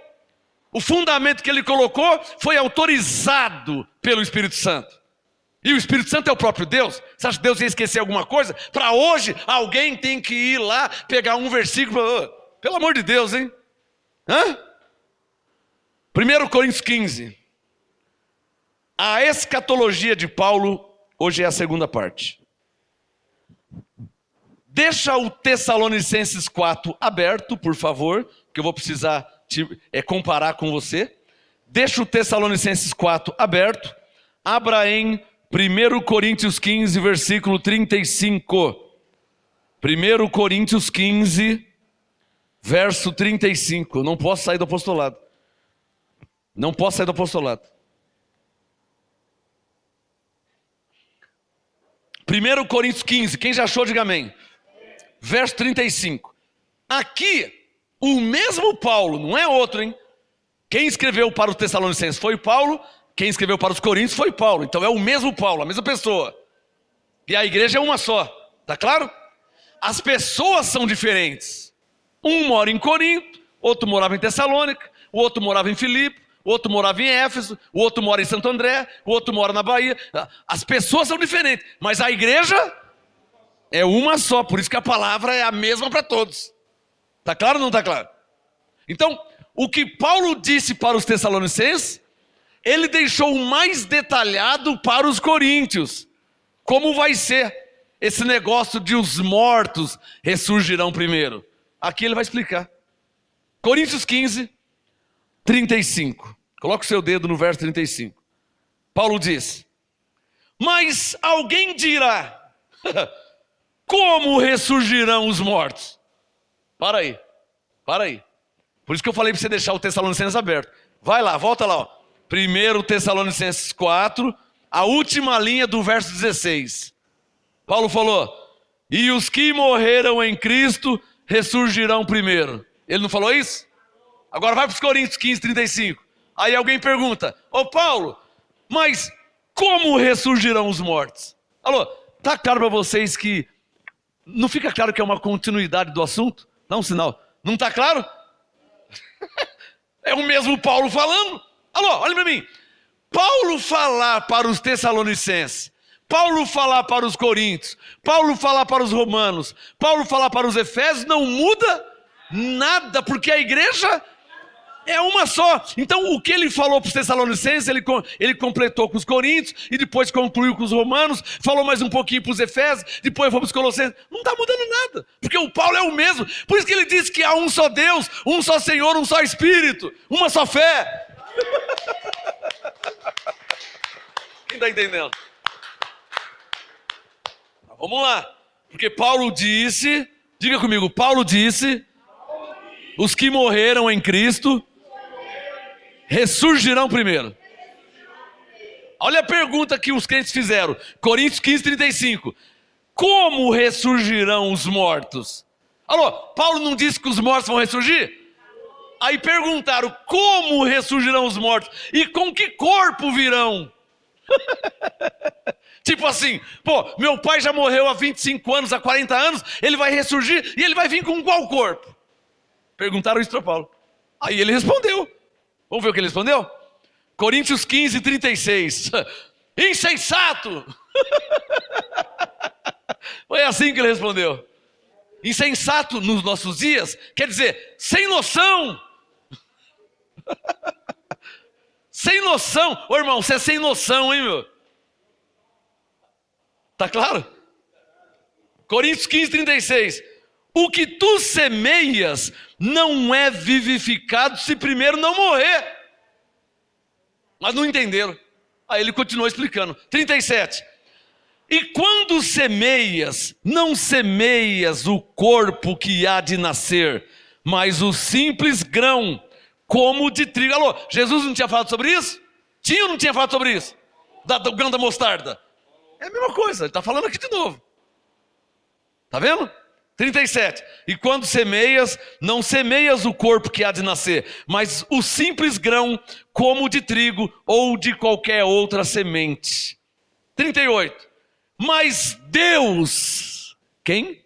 O fundamento que ele colocou foi autorizado pelo Espírito Santo. E o Espírito Santo é o próprio Deus. Você acha que Deus ia esquecer alguma coisa? Para hoje, alguém tem que ir lá, pegar um versículo. Pelo amor de Deus, hein? 1 Coríntios 15. A escatologia de Paulo, hoje é a segunda parte. Deixa o Tessalonicenses 4 aberto, por favor, que eu vou precisar comparar com você. Deixa o Tessalonicenses 4 aberto. Abra em 1 Coríntios 15, versículo 35. 1 Coríntios 15, verso 35. Eu não posso sair do apostolado. Não posso sair do apostolado. 1 Coríntios 15, quem já achou, diga amém. Verso 35. Aqui, o mesmo Paulo, não é outro, hein? Quem escreveu para os Tessalonicenses foi Paulo, quem escreveu para os Coríntios foi Paulo. Então é o mesmo Paulo, a mesma pessoa. E a igreja é uma só, tá claro? As pessoas são diferentes. Um mora em Corinto, outro morava em Tessalônica, o outro morava em Filipe, o outro morava em Éfeso, o outro mora em Santo André, o outro mora na Bahia. As pessoas são diferentes, mas a igreja é uma só, por isso que a palavra é a mesma para todos. Está claro ou não está claro? Então, o que Paulo disse para os Tessalonicenses, ele deixou mais detalhado para os coríntios. Como vai ser esse negócio de os mortos ressurgirão primeiro? Aqui ele vai explicar. Coríntios 15, 35. Coloca o seu dedo no verso 35. Paulo diz: mas alguém dirá, como ressurgirão os mortos? Para aí. Por isso que eu falei para você deixar o Tessalonicenses aberto. Vai lá, volta lá. 1 Tessalonicenses 4, a última linha do verso 16. Paulo falou: e os que morreram em Cristo ressurgirão primeiro. Ele não falou isso? Agora vai para os Coríntios 15, 35. Aí alguém pergunta: ô Paulo, mas como ressurgirão os mortos? Alô, está claro para vocês que não fica claro que é uma continuidade do assunto? Dá um sinal. Não está claro? É o mesmo Paulo falando. Alô, olha para mim. Paulo falar para os Tessalonicenses, Paulo falar para os Coríntios, Paulo falar para os Romanos, Paulo falar para os Efésios, não muda nada, porque a igreja é uma só. Então o que ele falou para os Tessalonicenses, ele completou com os Coríntios, e depois concluiu com os Romanos, falou mais um pouquinho para os Efésios, depois foi para os Colossenses. Não está mudando nada, porque o Paulo é o mesmo. Por isso que ele diz que há um só Deus, um só Senhor, um só Espírito, uma só fé. Quem está entendendo? Vamos lá, porque Paulo disse, diga comigo, Paulo disse, os que morreram em Cristo ressurgirão primeiro. Olha a pergunta que os crentes fizeram. Coríntios 15, 35. Como ressurgirão os mortos? Alô, Paulo não disse que os mortos vão ressurgir? Aí perguntaram, como ressurgirão os mortos? E com que corpo virão? Tipo assim, pô, meu pai já morreu há 25 anos, há 40 anos, ele vai ressurgir e ele vai vir com qual corpo? Perguntaram isso para Paulo. Aí ele respondeu: Vamos ver o que ele respondeu? Coríntios 15, 36. Insensato! Foi assim que ele respondeu. Insensato nos nossos dias quer dizer sem noção. Sem noção. Ô irmão, você é sem noção, hein, meu? Tá claro? Coríntios 15, 36. O que tu semeias não é vivificado se primeiro não morrer. Mas não entenderam. Aí ele continuou explicando. 37. E quando semeias, não semeias o corpo que há de nascer, mas o simples grão, como de trigo. Alô, Jesus não tinha falado sobre isso? Tinha ou não tinha falado sobre isso? Do grão da mostarda. É a mesma coisa, ele está falando aqui de novo. Está vendo? 37. E quando semeias, não semeias o corpo que há de nascer, mas o simples grão, como de trigo ou de qualquer outra semente. 38. Mas Deus, quem?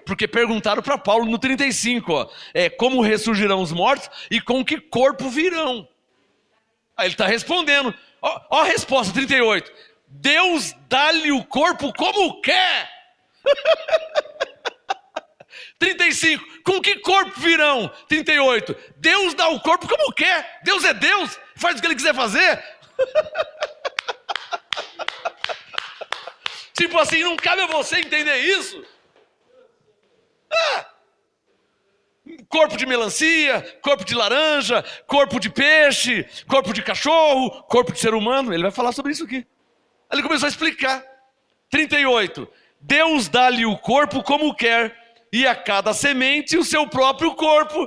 Porque perguntaram para Paulo no 35, ó, como ressurgirão os mortos e com que corpo virão? Aí ele está respondendo, ó a resposta, 38. Deus dá-lhe o corpo como quer. 35, com que corpo virão? 38, Deus dá o corpo como quer. Deus é Deus, faz o que ele quiser fazer. Tipo assim, não cabe a você entender isso. Corpo de melancia, corpo de laranja, corpo de peixe, corpo de cachorro, corpo de ser humano. Ele vai falar sobre isso aqui. Aí ele começou a explicar. 38, Deus dá-lhe o corpo como quer, e a cada semente o seu próprio corpo.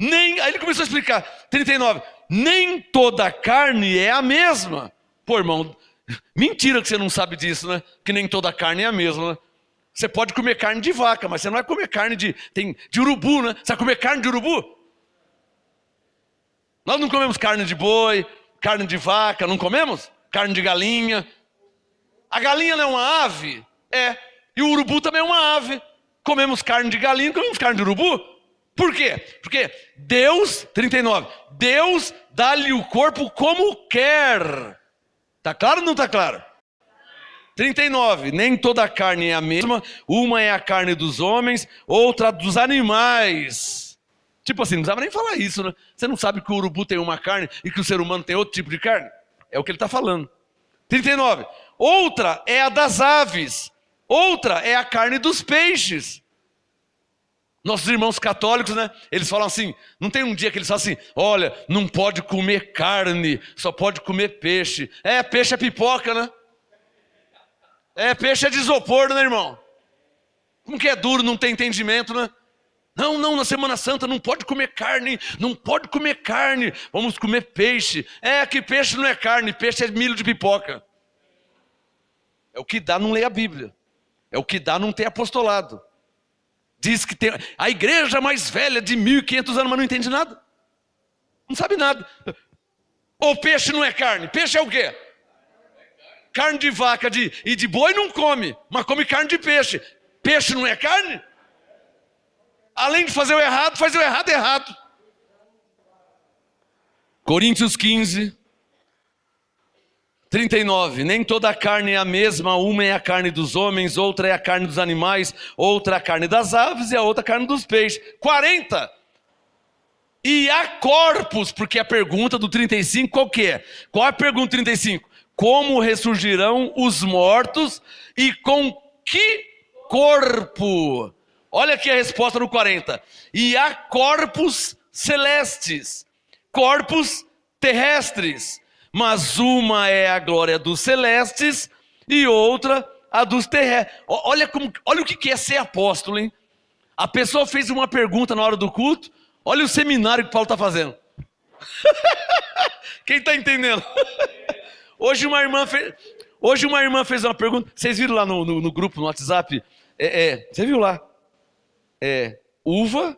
Aí ele começou a explicar. 39, nem toda carne é a mesma. Pô, irmão, mentira que você não sabe disso, né? Que nem toda carne é a mesma, né? Você pode comer carne de vaca, mas você não vai comer carne de urubu, né? Você vai comer carne de urubu? Nós não comemos carne de boi, carne de vaca, não comemos? Carne de galinha. A galinha não é uma ave? É. E o urubu também é uma ave. Comemos carne de galinha, comemos carne de urubu. Por quê? Porque Deus, 39, Deus dá-lhe o corpo como quer. Tá claro ou não tá claro? 39, nem toda carne é a mesma, uma é a carne dos homens, outra dos animais. Tipo assim, não precisava nem falar isso, né? Você não sabe que o urubu tem uma carne e que o ser humano tem outro tipo de carne? É o que ele está falando. 39, outra é a das aves, outra é a carne dos peixes. Nossos irmãos católicos, né? Eles falam assim, não tem um dia que eles falam assim, olha, não pode comer carne, só pode comer peixe. Peixe é pipoca, né? Peixe é de isopor, né, irmão? Como que é duro, não tem entendimento, né? Não, na Semana Santa não pode comer carne, não pode comer carne, vamos comer peixe. Que peixe não é carne, peixe é milho de pipoca. É o que dá não ler a Bíblia. É o que dá não ter apostolado. Diz que tem a igreja mais velha de 1500 anos, mas não entende nada. Não sabe nada. Ou peixe não é carne, peixe é o quê? Carne de vaca e de boi não come, mas come carne de peixe. Peixe não é carne? Além de fazer o errado, faz o errado. Coríntios 15, 39. Nem toda a carne é a mesma, uma é a carne dos homens, outra é a carne dos animais, outra é a carne das aves e a outra a carne dos peixes. 40. E há corpos, porque a pergunta do 35 qual que é? Qual é a pergunta do 35? Como ressurgirão os mortos e com que corpo? Olha aqui a resposta no 40. E há corpos celestes, corpos terrestres, mas uma é a glória dos celestes e outra a dos terrestres. Olha o que é ser apóstolo, hein? A pessoa fez uma pergunta na hora do culto, olha o seminário que Paulo está fazendo. Quem está entendendo? Hoje uma irmã fez uma pergunta. Vocês viram lá no grupo, no WhatsApp? Você viu lá? Uva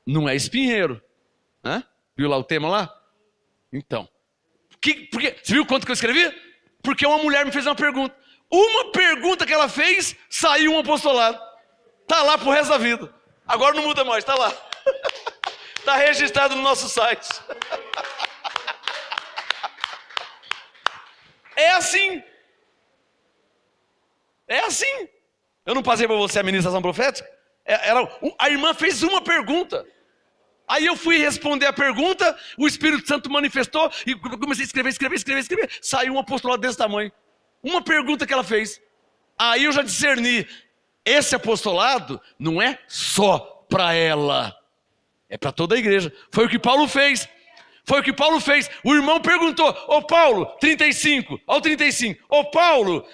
não é espinheiro. Né? Viu lá o tema lá? Então. Porque, você viu quanto que eu escrevi? Porque uma mulher me fez uma pergunta. Uma pergunta que ela fez, saiu um apostolado. Está lá pro resto da vida. Agora não muda mais, está lá. Está registrado no nosso site. É assim. É assim. Eu não passei para você a ministração profética? A irmã fez uma pergunta. Aí eu fui responder a pergunta, o Espírito Santo manifestou e comecei a escrever. Saiu um apostolado desse tamanho. Uma pergunta que ela fez. Aí eu já discerni. Esse apostolado não é só para ela. É para toda a igreja. Foi o que Paulo fez. O irmão perguntou, ô Paulo, 35, ao 35, ô Paulo,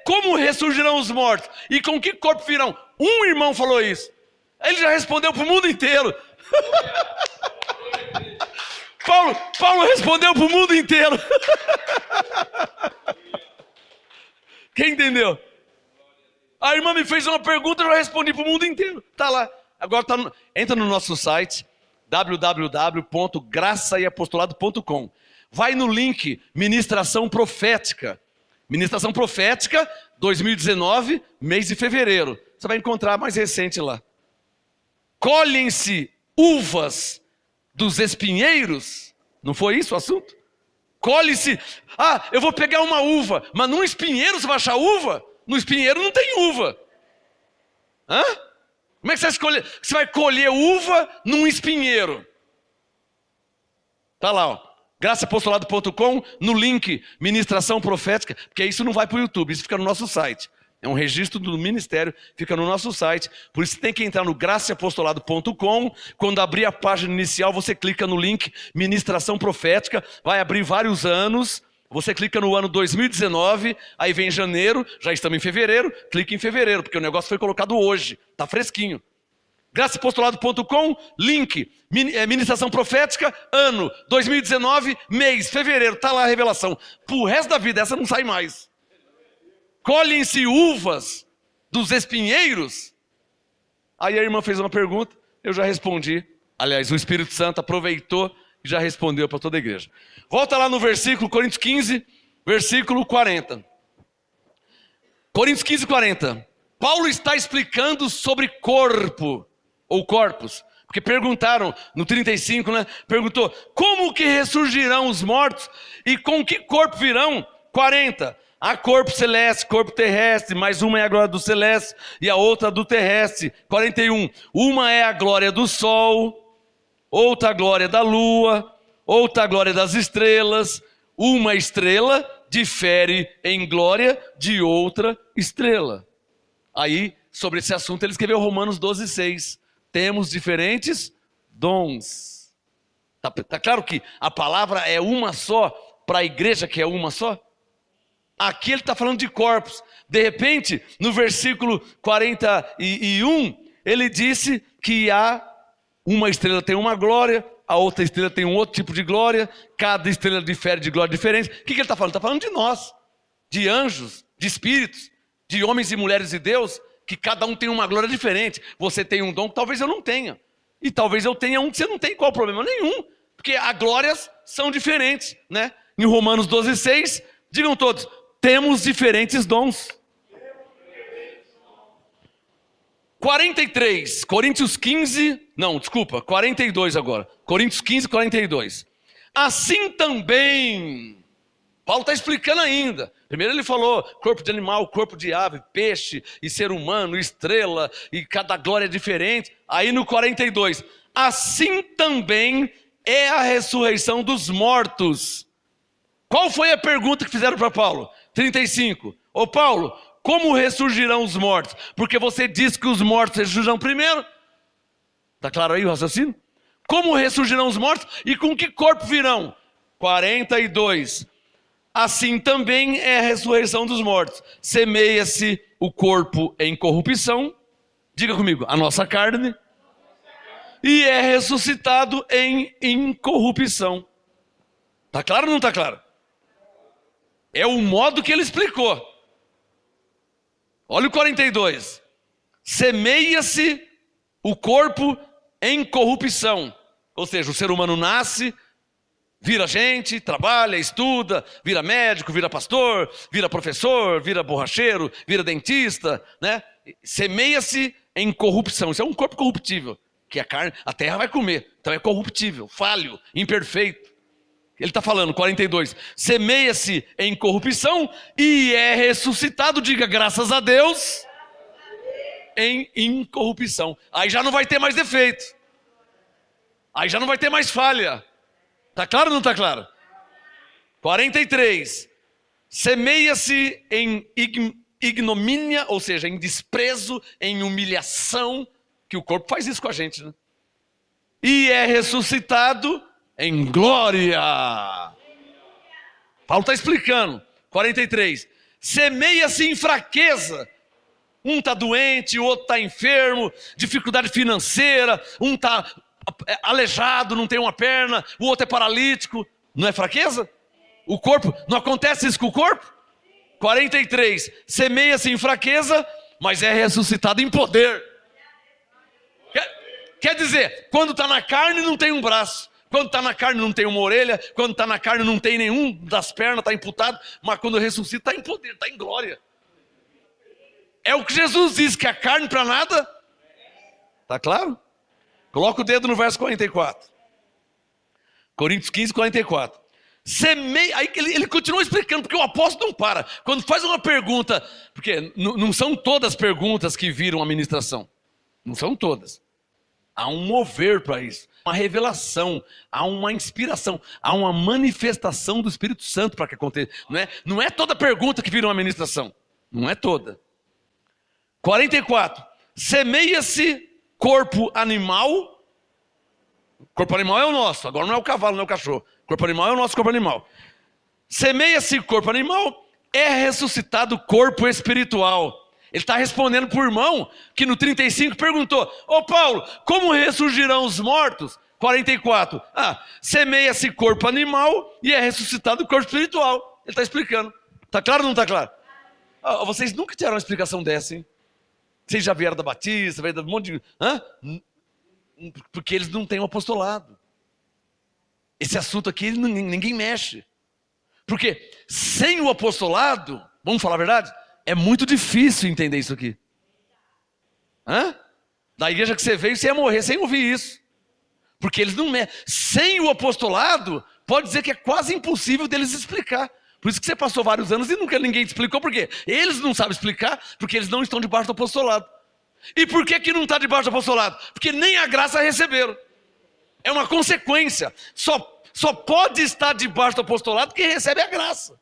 como ressurgirão os mortos? E com que corpo virão? Um irmão falou isso. Ele já respondeu para o mundo inteiro. Paulo respondeu para o mundo inteiro. Quem entendeu? A irmã me fez uma pergunta, eu já respondi para o mundo inteiro. Está lá. Agora entra no nosso site, www.graçaeapostolado.com. Vai no link Ministração Profética. Ministração Profética 2019, mês de fevereiro. Você vai encontrar a mais recente lá. Colhem-se uvas dos espinheiros. Não foi isso o assunto? Colhe-se. Eu vou pegar uma uva, mas num espinheiro você vai achar uva? No espinheiro não tem uva. Hã? Como é que você vai colher uva num espinheiro? Tá lá, ó. graçaapostolado.com, no link Ministração Profética, porque isso não vai para o YouTube, isso fica no nosso site. É um registro do ministério, fica no nosso site. Por isso tem que entrar no graçaapostolado.com. Quando abrir a página inicial, você clica no link Ministração Profética, vai abrir vários anos. Você clica no ano 2019, aí vem janeiro, já estamos em fevereiro, clica em fevereiro, porque o negócio foi colocado hoje, está fresquinho. graçaapostolado.com, link, ministração profética, ano 2019, mês, fevereiro, está lá a revelação. Pro resto da vida, essa não sai mais. Colhem-se uvas dos espinheiros? Aí a irmã fez uma pergunta, eu já respondi. Aliás, o Espírito Santo aproveitou e já respondeu para toda a igreja. Volta lá no versículo, Coríntios 15, versículo 40. Coríntios 15, 40. Paulo está explicando sobre corpo, ou corpos. Porque perguntaram, no 35, né? Perguntou, como que ressurgirão os mortos e com que corpo virão? 40. Há corpo celeste, corpo terrestre, mas uma é a glória do celeste e a outra do terrestre. 41. Uma é a glória do sol, outra a glória da lua, outra a glória das estrelas. Uma estrela difere em glória de outra estrela. Aí, sobre esse assunto, ele escreveu Romanos 12, 6. Temos diferentes dons. Tá claro que a palavra é uma só, para a igreja que é uma só? Aqui ele está falando de corpos. De repente, no versículo 41, ele disse que uma estrela tem uma glória, a outra estrela tem um outro tipo de glória, cada estrela difere de glória diferente. O que ele está falando? Ele está falando de nós, de anjos, de espíritos, de homens e mulheres de Deus, que cada um tem uma glória diferente. Você tem um dom que talvez eu não tenha, e talvez eu tenha um que você não tem. Qual o problema? Nenhum, porque as glórias são diferentes, né? Em Romanos 12, 6, digam todos, temos diferentes dons. 43, Coríntios 15, não, desculpa, 42 agora. Coríntios 15, 42. Assim também, Paulo está explicando ainda. Primeiro ele falou corpo de animal, corpo de ave, peixe e ser humano, estrela, e cada glória é diferente. Aí no 42, assim também é a ressurreição dos mortos. Qual foi a pergunta que fizeram para Paulo? 35. Ô Paulo, como ressurgirão os mortos? Porque você diz que os mortos ressurgirão primeiro. Está claro aí o raciocínio? Como ressurgirão os mortos e com que corpo virão? 42. Assim também é a ressurreição dos mortos. Semeia-se o corpo em corrupção. Diga comigo, a nossa carne. E é ressuscitado em incorrupção. Está claro ou não está claro? É o modo que ele explicou. Olha o 42. Semeia-se o corpo em corrupção. Ou seja, o ser humano nasce, vira gente, trabalha, estuda, vira médico, vira pastor, vira professor, vira borracheiro, vira dentista, né? Semeia-se em corrupção. Isso é um corpo corruptível que a carne, a terra vai comer. Então é corruptível, falho, imperfeito. Ele está falando, 42, semeia-se em corrupção e é ressuscitado, diga graças a Deus, em incorrupção. Aí já não vai ter mais defeito. Aí já não vai ter mais falha. Está claro ou não está claro? 43, semeia-se em ignomínia, ou seja, em desprezo, em humilhação, que o corpo faz isso com a gente, né? E é ressuscitado em glória. Paulo está explicando. 43, semeia-se em fraqueza. Um está doente, o outro está enfermo, dificuldade financeira, um está aleijado, não tem uma perna, o outro é paralítico. Não é fraqueza? O corpo, não acontece isso com o corpo? 43, semeia-se em fraqueza, mas é ressuscitado em poder. Quer dizer, quando está na carne não tem um braço, quando está na carne não tem uma orelha, quando está na carne não tem nenhum das pernas, está imputado, mas quando ressuscita está em poder, está em glória. É o que Jesus diz, que a carne para nada. Está claro? Coloca o dedo no verso 44. Coríntios 15, 44. Semeia, aí ele continua explicando, porque o apóstolo não para. Quando faz uma pergunta, porque não são todas as perguntas que viram a ministração. Não são todas. Há um mover para isso, uma revelação, há uma inspiração, há uma manifestação do Espírito Santo para que aconteça. Não é toda pergunta que vira uma ministração. Não é toda. 44. Semeia-se corpo animal. Corpo animal é o nosso, agora não é o cavalo, não é o cachorro. Corpo animal é o nosso corpo animal. Semeia-se corpo animal, é ressuscitado corpo espiritual. Ele está respondendo para o irmão que no 35 perguntou: ô Paulo, como ressurgirão os mortos? 44, semeia-se corpo animal e é ressuscitado corpo espiritual. Ele está explicando. Está claro ou não está claro? Vocês nunca tiveram uma explicação dessa, hein? Vocês já vieram da Batista, vieram de um monte de... Porque eles não têm um apostolado. Esse assunto aqui ninguém mexe. Porque sem o apostolado, vamos falar a verdade, é muito difícil entender isso aqui. Da igreja que você veio, você ia morrer sem ouvir isso. Porque eles não mexem. Sem o apostolado, pode dizer que é quase impossível deles explicar. Por isso que você passou vários anos e nunca ninguém te explicou. Por quê? Eles não sabem explicar, porque eles não estão debaixo do apostolado. E por que que não está debaixo do apostolado? Porque nem a graça receberam. É uma consequência. Só pode estar debaixo do apostolado quem recebe a graça.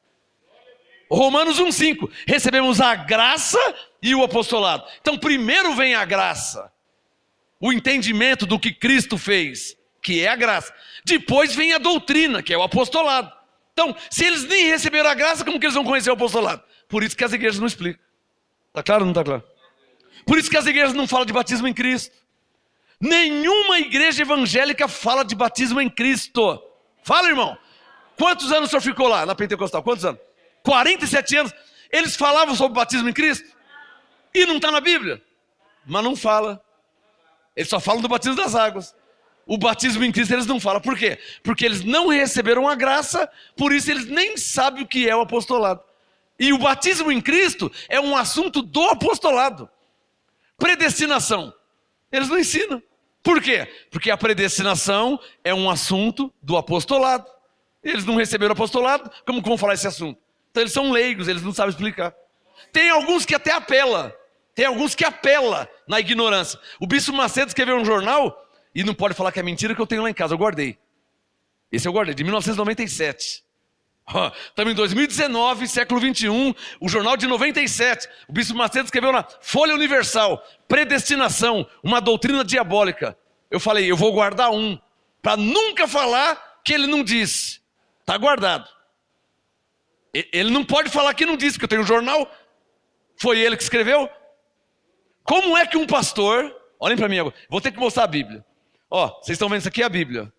Romanos 1,5. Recebemos a graça e o apostolado. Então primeiro vem a graça. O entendimento do que Cristo fez, que é a graça. Depois vem a doutrina, que é o apostolado. Então, se eles nem receberam a graça, como que eles vão conhecer o apostolado? Por isso que as igrejas não explicam. Está claro ou não está claro? Por isso que as igrejas não falam de batismo em Cristo. Nenhuma igreja evangélica fala de batismo em Cristo. Fala, irmão. Quantos anos o senhor ficou lá na Pentecostal? Quantos anos? 47 anos. Eles falavam sobre batismo em Cristo? E não está na Bíblia? Mas não fala. Eles só falam do batismo das águas. O batismo em Cristo eles não falam. Por quê? Porque eles não receberam a graça, por isso eles nem sabem o que é o apostolado. E o batismo em Cristo é um assunto do apostolado. Predestinação. Eles não ensinam. Por quê? Porque a predestinação é um assunto do apostolado. Eles não receberam o apostolado, como que vão falar esse assunto? Então eles são leigos, eles não sabem explicar. Tem alguns que até apelam. Tem alguns que apelam na ignorância. O Bispo Macedo escreveu um jornal, e não pode falar que é mentira, que eu tenho lá em casa, eu guardei. Esse eu guardei, de 1997. Estamos em 2019, século 21, o jornal de 97. O Bispo Macedo escreveu na Folha Universal: predestinação, uma doutrina diabólica. Eu falei, eu vou guardar para nunca falar que ele não disse. Está guardado. Ele não pode falar que não disse, porque eu tenho um jornal. Foi ele que escreveu. Como é que um pastor... Olhem para mim agora, vou ter que mostrar a Bíblia. Vocês estão vendo isso aqui, é a Bíblia.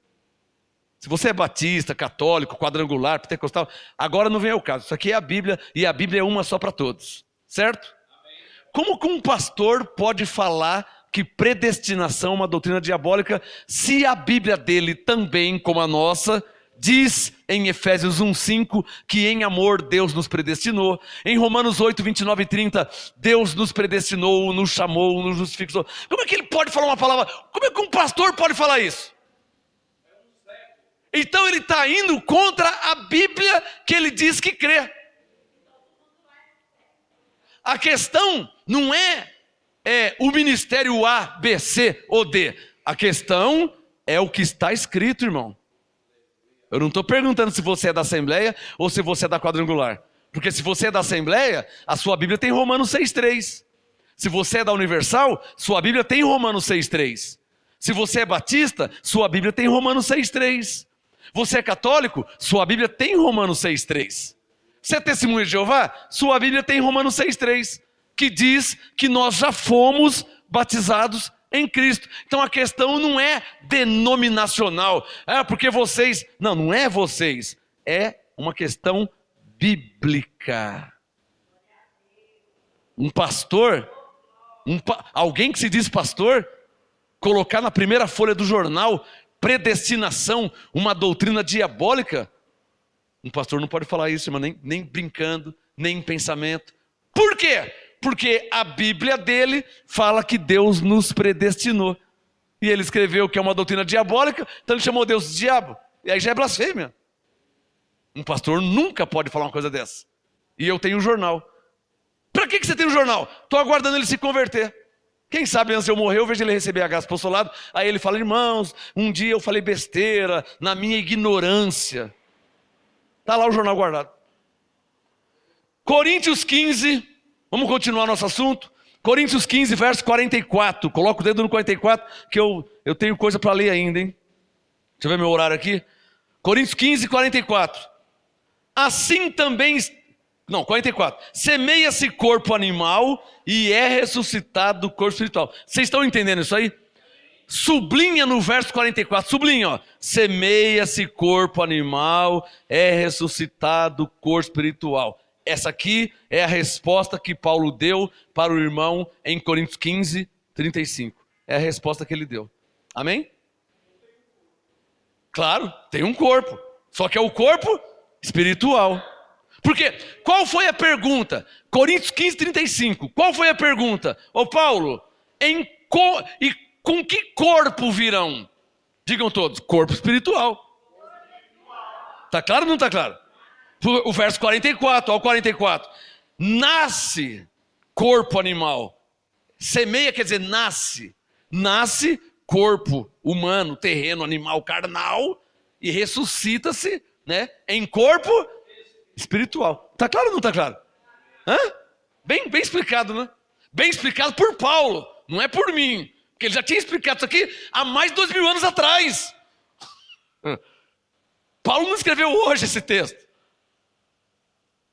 Se você é batista, católico, quadrangular, pentecostal, agora não vem ao caso. Isso aqui é a Bíblia, e a Bíblia é uma só para todos. Certo? Amém. Como que um pastor pode falar que predestinação é uma doutrina diabólica, se a Bíblia dele também, como a nossa, diz em Efésios 1:5 que em amor Deus nos predestinou. Em Romanos 8:29 e 30, Deus nos predestinou, nos chamou, nos justificou. Como é que ele pode falar uma palavra? Como é que um pastor pode falar isso? Então ele está indo contra a Bíblia que ele diz que crê. A questão não é o ministério A, B, C ou D. A questão é o que está escrito, irmão. Eu não estou perguntando se você é da Assembleia ou se você é da Quadrangular. Porque se você é da Assembleia, a sua Bíblia tem Romanos 6:3. Se você é da Universal, sua Bíblia tem Romanos 6:3. Se você é batista, sua Bíblia tem Romanos 6:3. Você é católico, sua Bíblia tem Romanos 6:3. Você é testemunha de Jeová, sua Bíblia tem Romanos 6:3, que diz que nós já fomos batizados em Cristo. Então a questão não é denominacional, porque vocês... Não é vocês, é uma questão bíblica. Um pastor, alguém que se diz pastor, colocar na primeira folha do jornal predestinação, uma doutrina diabólica, um pastor não pode falar isso, irmão, nem brincando, nem em pensamento. Por quê? Porque a Bíblia dele fala que Deus nos predestinou. E ele escreveu que é uma doutrina diabólica, então ele chamou Deus de diabo. E aí já é blasfêmia. Um pastor nunca pode falar uma coisa dessa. E eu tenho um jornal. Para que você tem um jornal? Estou aguardando ele se converter. Quem sabe antes de eu morrer, eu vejo ele receber a graça apostolado. Aí ele fala, irmãos, um dia eu falei besteira, na minha ignorância. Está lá o jornal guardado. Coríntios 15, vamos continuar nosso assunto. Coríntios 15, verso 44. Coloca o dedo no 44, que eu tenho coisa para ler ainda, hein? Deixa eu ver meu horário aqui. Coríntios 15, 44. Assim também... Não, 44. Semeia-se corpo animal e é ressuscitado corpo espiritual. Vocês estão entendendo isso aí? Sublinha no verso 44, sublinha, ó. Semeia-se corpo animal, é ressuscitado corpo espiritual. Essa aqui é a resposta que Paulo deu para o irmão em Coríntios 15, 35. É a resposta que ele deu. Amém? Claro, tem um corpo. Só que é o corpo espiritual. Porque, qual foi a pergunta? Coríntios 15, 35. Qual foi a pergunta? Ô Paulo, com que corpo virão? Digam todos, corpo espiritual. Está claro ou não está claro? O verso 44, ao 44. Nasce corpo animal. Semeia quer dizer nasce. Nasce corpo humano, terreno, animal, carnal. E ressuscita-se, né, em corpo espiritual. Está claro ou não está claro? Bem explicado, né? Bem explicado por Paulo, não é por mim. Porque ele já tinha explicado isso aqui há mais de 2000 anos atrás. Paulo não escreveu hoje esse texto.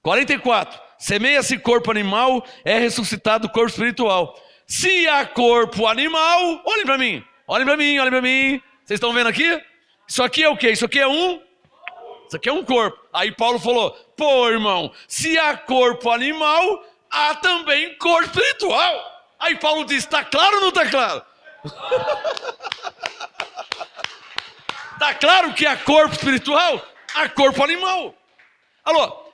44. Semeia-se corpo animal, é ressuscitado corpo espiritual. Se há corpo animal, olhem para mim, olhem para mim, olhem para mim. Vocês estão vendo aqui? Isso aqui é o quê? Isso aqui é um corpo. Aí Paulo falou, pô irmão, se há corpo animal, há também corpo espiritual. Aí Paulo diz, está claro ou não está claro? Está claro que há corpo espiritual, há corpo animal. Alô,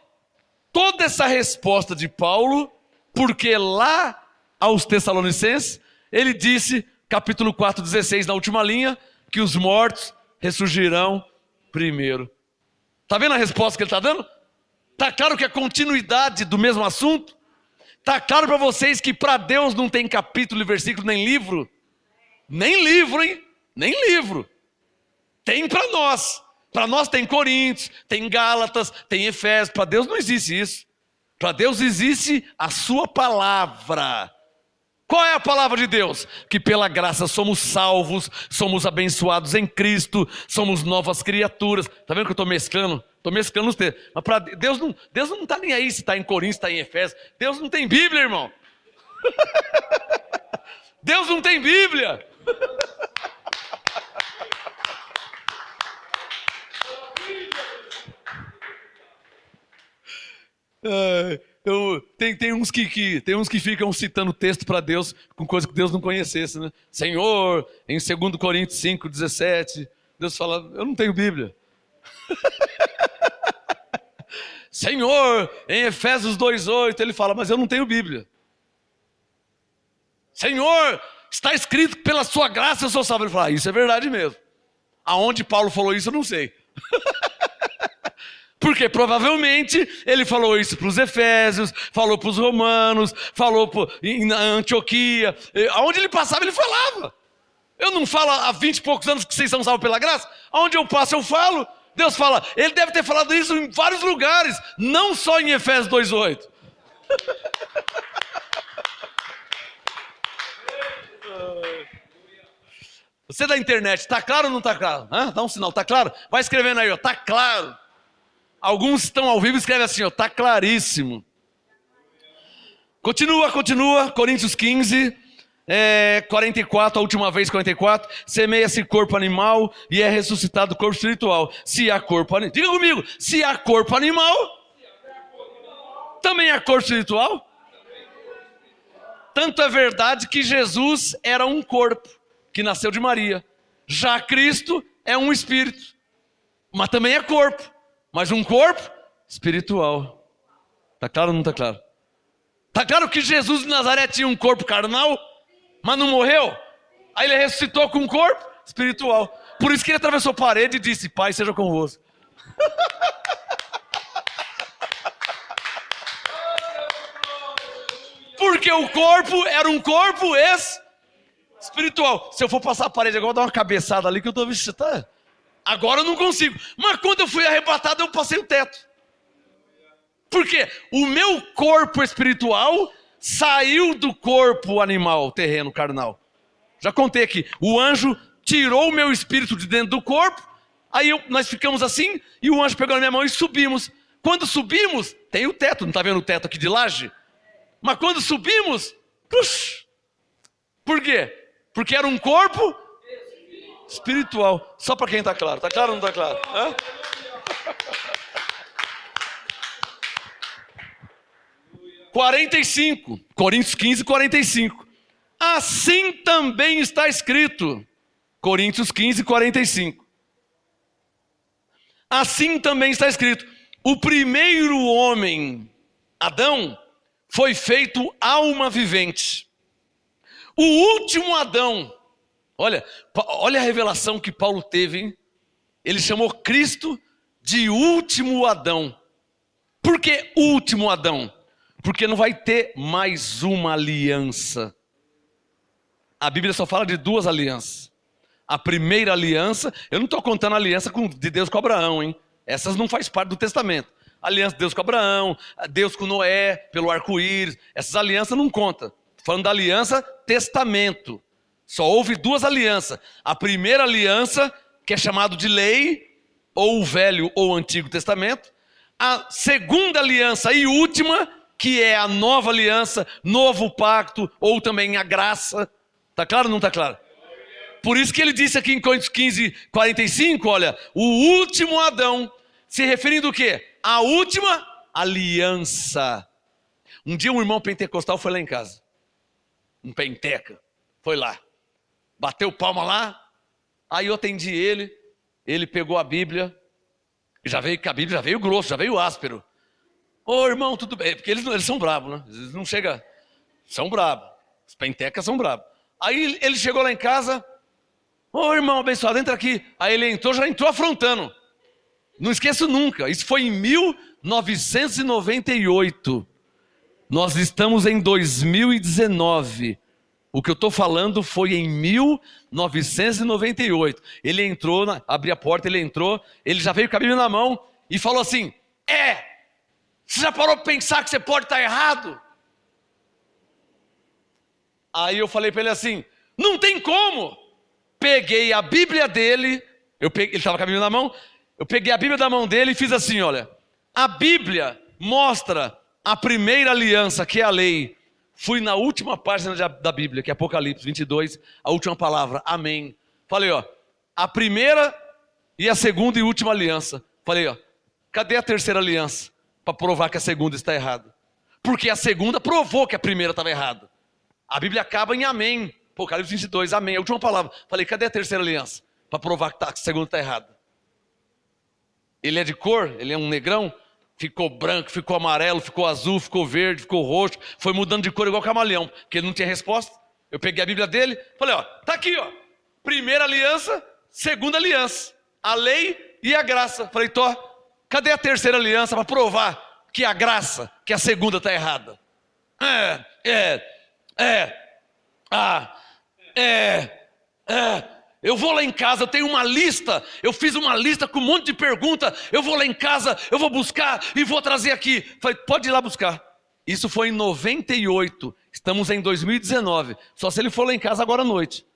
toda essa resposta de Paulo, porque lá aos Tessalonicenses, ele disse, capítulo 4, 16, na última linha, que os mortos ressurgirão primeiro. Está vendo a resposta que ele está dando? Está claro que é continuidade do mesmo assunto? Está claro para vocês que para Deus não tem capítulo e versículo, nem livro? Nem livro, hein? Nem livro. Tem para nós. Para nós tem Coríntios, tem Gálatas, tem Efésios. Para Deus não existe isso. Para Deus existe a sua palavra. Qual é a palavra de Deus? Que pela graça somos salvos, somos abençoados em Cristo, somos novas criaturas. Está vendo que eu estou mesclando? Estou mesclando os textos. Mas para Deus não está nem aí se está em Coríntios, está em Efésios. Deus não tem Bíblia, irmão. Deus não tem Bíblia. Tem uns que ficam citando texto para Deus com coisa que Deus não conhecesse, né? Senhor, em 2 Coríntios 5, 17, Deus fala, eu não tenho Bíblia. Senhor, em Efésios 2:8, ele fala, mas eu não tenho Bíblia. Senhor, está escrito que pela sua graça eu sou salvo. Ele fala, isso é verdade mesmo. Aonde Paulo falou isso, eu não sei. Porque provavelmente ele falou isso para os Efésios, falou para os Romanos, falou na Antioquia. Aonde ele passava, ele falava. Eu não falo há 20 e poucos anos que vocês são salvos pela graça? Aonde eu passo, eu falo. Deus fala, ele deve ter falado isso em vários lugares, não só em Efésios 2:8. Você da internet, está claro ou não está claro? Dá um sinal, está claro? Vai escrevendo aí, está claro. Alguns estão ao vivo e escrevem assim, está claríssimo. Continua, Coríntios 15, 44, a última vez 44. Semeia-se corpo animal e é ressuscitado corpo espiritual. Se há corpo animal, diga comigo, se há corpo animal, também há corpo espiritual? Tanto é verdade que Jesus era um corpo que nasceu de Maria. Já Cristo é um espírito, mas também é corpo, mas um corpo espiritual. Está claro ou não está claro? Está claro que Jesus de Nazaré tinha um corpo carnal, mas não morreu? Aí ele ressuscitou com um corpo espiritual. Por isso que ele atravessou a parede e disse, Pai, seja convosco. Porque o corpo era um corpo espiritual. Se eu for passar a parede agora, eu vou dar uma cabeçada ali que eu estou visitando. Agora eu não consigo. Mas quando eu fui arrebatado, eu passei o teto. Porque o meu corpo espiritual saiu do corpo animal, terreno, carnal. Já contei aqui. O anjo tirou o meu espírito de dentro do corpo. Aí nós ficamos assim, e o anjo pegou na minha mão e subimos. Quando subimos, tem o teto, não está vendo o teto aqui de laje? Mas quando subimos, puxa, por quê? Porque era um corpo espiritual. Só para quem está claro. Está claro ou não está claro? 45, Coríntios 15, 45. Assim também está escrito. Coríntios 15, 45. Assim também está escrito. O primeiro homem, Adão, foi feito alma vivente. O último Adão, olha a revelação que Paulo teve, hein? Ele chamou Cristo de último Adão. Por que último Adão? Porque não vai ter mais uma aliança. A Bíblia só fala de duas alianças. A primeira aliança, eu não estou contando a aliança de Deus com Abraão, hein? Essas não faz parte do testamento. A aliança de Deus com Abraão, Deus com Noé, pelo arco-íris, essas alianças não contam. Falando da aliança, testamento. Só houve duas alianças. A primeira aliança, que é chamado de lei, ou o Velho ou o Antigo Testamento. A segunda aliança e última, que é a nova aliança, novo pacto, ou também a graça. Está claro ou não está claro? Por isso que ele disse aqui em Coríntios 15, 45, olha, o último Adão, se referindo o quê? A última aliança. Um dia um irmão pentecostal foi lá em casa. Um penteca. Foi lá. Bateu palma lá. Aí eu atendi ele. Ele pegou a Bíblia. Já veio com a Bíblia, já veio grosso, já veio áspero. Ô irmão, tudo bem? Porque eles são bravos, né? Eles não chegam. São bravos. Os pentecas são bravos. Aí ele chegou lá em casa. Ô irmão abençoado, entra aqui. Aí ele entrou, já entrou afrontando. Não esqueço nunca. Isso foi em 1998. Nós estamos em 2019. O que eu estou falando foi em 1998. Ele entrou, abri a porta, ele entrou. Ele já veio com a Bíblia na mão e falou assim: você já parou para pensar que você pode estar errado? Aí eu falei para ele assim: não tem como. Peguei a Bíblia dele, ele estava com a Bíblia na mão, eu peguei a Bíblia da mão dele e fiz assim, olha, a Bíblia mostra a primeira aliança, que é a lei. Fui na última página da Bíblia, que é Apocalipse 22, a última palavra, amém. Falei, ó, a primeira e a segunda e última aliança. Falei, ó, cadê a terceira aliança? Para provar que a segunda está errada. Porque a segunda provou que a primeira estava errada. A Bíblia acaba em amém. Apocalipse 22, amém, a última palavra. Falei, cadê a terceira aliança? Para provar que a segunda está errada. ele é de cor, ele é um negrão, ficou branco, ficou amarelo, ficou azul, ficou verde, ficou roxo, foi mudando de cor igual camaleão, porque ele não tinha resposta. Eu peguei a Bíblia dele, falei, ó, tá aqui, ó, primeira aliança, segunda aliança, a lei e a graça. Falei, Tó, cadê a terceira aliança para provar que a graça, que a segunda está errada? Eu vou lá em casa, eu tenho uma lista, eu fiz uma lista com um monte de perguntas, eu vou lá em casa, eu vou buscar e vou trazer aqui. Falei, pode ir lá buscar. Isso foi em 98, estamos em 2019, só se ele for lá em casa agora à noite.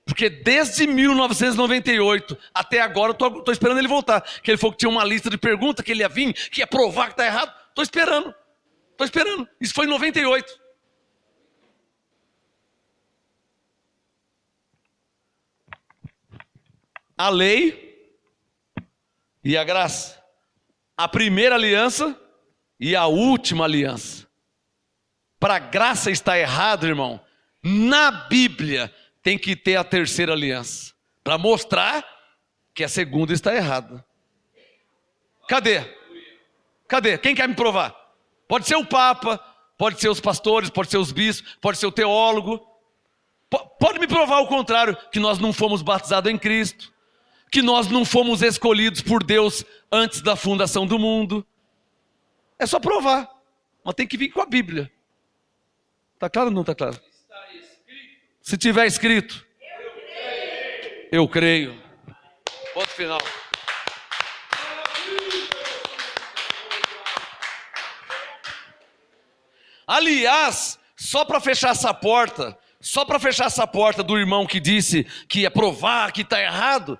Porque desde 1998 até agora eu estou esperando ele voltar. Que ele falou que tinha uma lista de perguntas, que ele ia vir, que ia provar que está errado. Estou esperando. Isso foi em 98. A lei e a graça. A primeira aliança e a última aliança. Para a graça estar errado, irmão, na Bíblia tem que ter a terceira aliança. Para mostrar que a segunda está errada. Cadê? Quem quer me provar? Pode ser o Papa, pode ser os pastores, pode ser os bispos, pode ser o teólogo. Pode me provar o contrário, que nós não fomos batizados em Cristo, que nós não fomos escolhidos por Deus antes da fundação do mundo. É só provar, mas tem que vir com a Bíblia. Está claro ou não está claro? Se tiver escrito, eu creio. Ponto final. Aliás, só para fechar essa porta do irmão que disse que ia provar que está errado,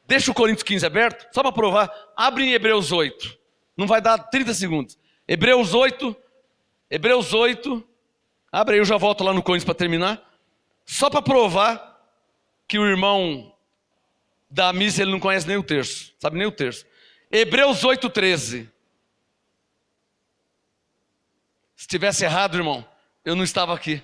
deixa o Coríntios 15 aberto, só para provar. Abre em Hebreus 8, não vai dar 30 segundos. Hebreus 8, abre aí, eu já volto lá no Coríntios para terminar. Só para provar que o irmão da missa ele não conhece nem o terço, sabe nem o terço. Hebreus 8:13. Se tivesse errado, irmão, eu não estava aqui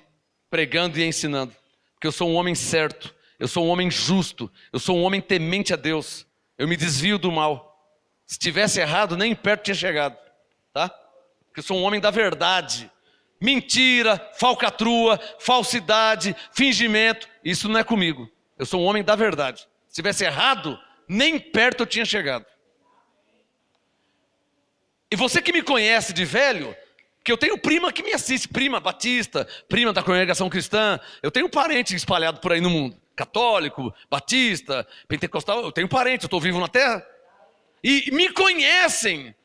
pregando e ensinando, porque eu sou um homem certo, eu sou um homem justo, eu sou um homem temente a Deus, eu me desvio do mal. Se tivesse errado, nem perto tinha chegado, tá? Porque eu sou um homem da verdade. Mentira, falcatrua, falsidade, fingimento, isso não é comigo. Eu sou um homem da verdade. Se tivesse errado, nem perto eu tinha chegado. E você que me conhece de velho, que eu tenho prima que me assiste, prima batista, prima da congregação cristã, eu tenho parente espalhado por aí no mundo, católico, batista, pentecostal, eu tenho parente, eu estou vivo na terra, e me conhecem.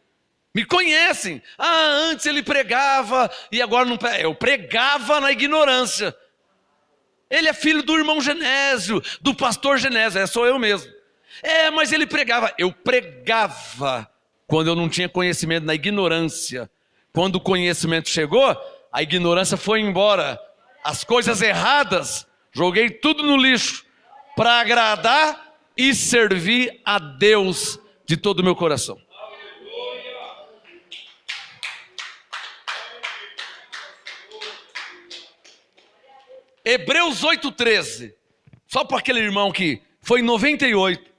Antes ele pregava e agora não prega. Eu pregava na ignorância. Ele é filho do irmão Genésio, do pastor Genésio, sou eu mesmo. Mas ele pregava. Eu pregava quando eu não tinha conhecimento, na ignorância. Quando o conhecimento chegou, a ignorância foi embora. As coisas erradas, joguei tudo no lixo para agradar e servir a Deus de todo o meu coração. Hebreus 8:13, só para aquele irmão que foi em 98,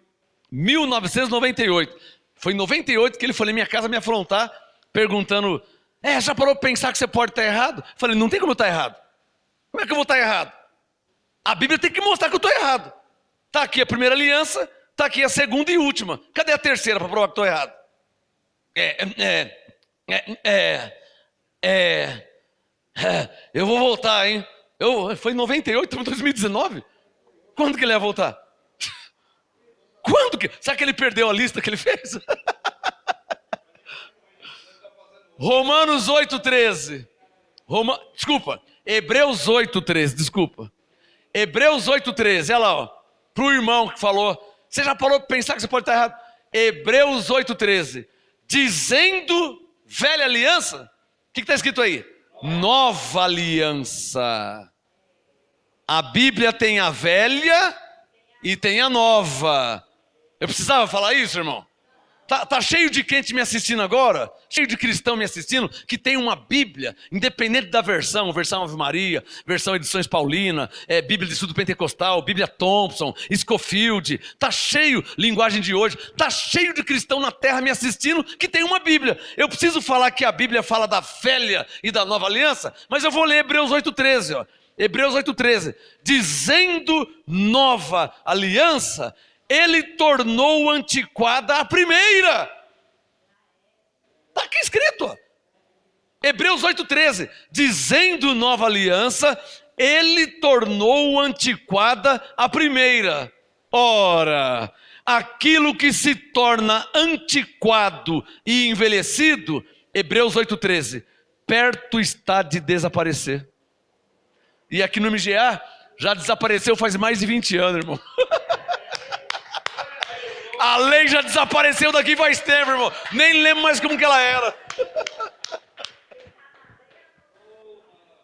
1998, foi em 98 que ele foi na minha casa me afrontar, perguntando, já parou para pensar que você pode estar errado? Falei, não tem como eu estar errado. Como é que eu vou estar errado? A Bíblia tem que mostrar que eu estou errado. Está aqui a primeira aliança, está aqui a segunda e última. Cadê a terceira para provar que estou errado? Eu vou voltar, hein? Foi em 98, estamos em 2019? Quando que ele ia voltar? Será que ele perdeu a lista que ele fez? Romanos 8:13. Hebreus 8:13, desculpa. Hebreus 8:13, olha lá, para o irmão que falou, você já parou para pensar que você pode estar errado? Hebreus 8:13, dizendo velha aliança, o que está escrito aí? Nova aliança. A Bíblia tem a velha e tem a nova. Eu precisava falar isso, irmão? Tá cheio de crente me assistindo agora, cheio de cristão me assistindo, que tem uma Bíblia, independente da versão Ave Maria, versão Edições Paulina, Bíblia de Estudo Pentecostal, Bíblia Thompson, Scofield, tá cheio, linguagem de hoje, tá cheio de cristão na terra me assistindo que tem uma Bíblia. Eu preciso falar que a Bíblia fala da velha e da nova aliança, mas eu vou ler Hebreus 8,13, ó. Hebreus 8,13, dizendo nova aliança, ele tornou antiquada a primeira. Está aqui escrito, ó. Hebreus 8,13, dizendo nova aliança, ele tornou antiquada a primeira. Ora, aquilo que se torna antiquado e envelhecido, Hebreus 8,13, perto está de desaparecer. E aqui no MGA, já desapareceu faz mais de 20 anos, irmão. A lei já desapareceu daqui faz tempo, irmão. Nem lembro mais como que ela era.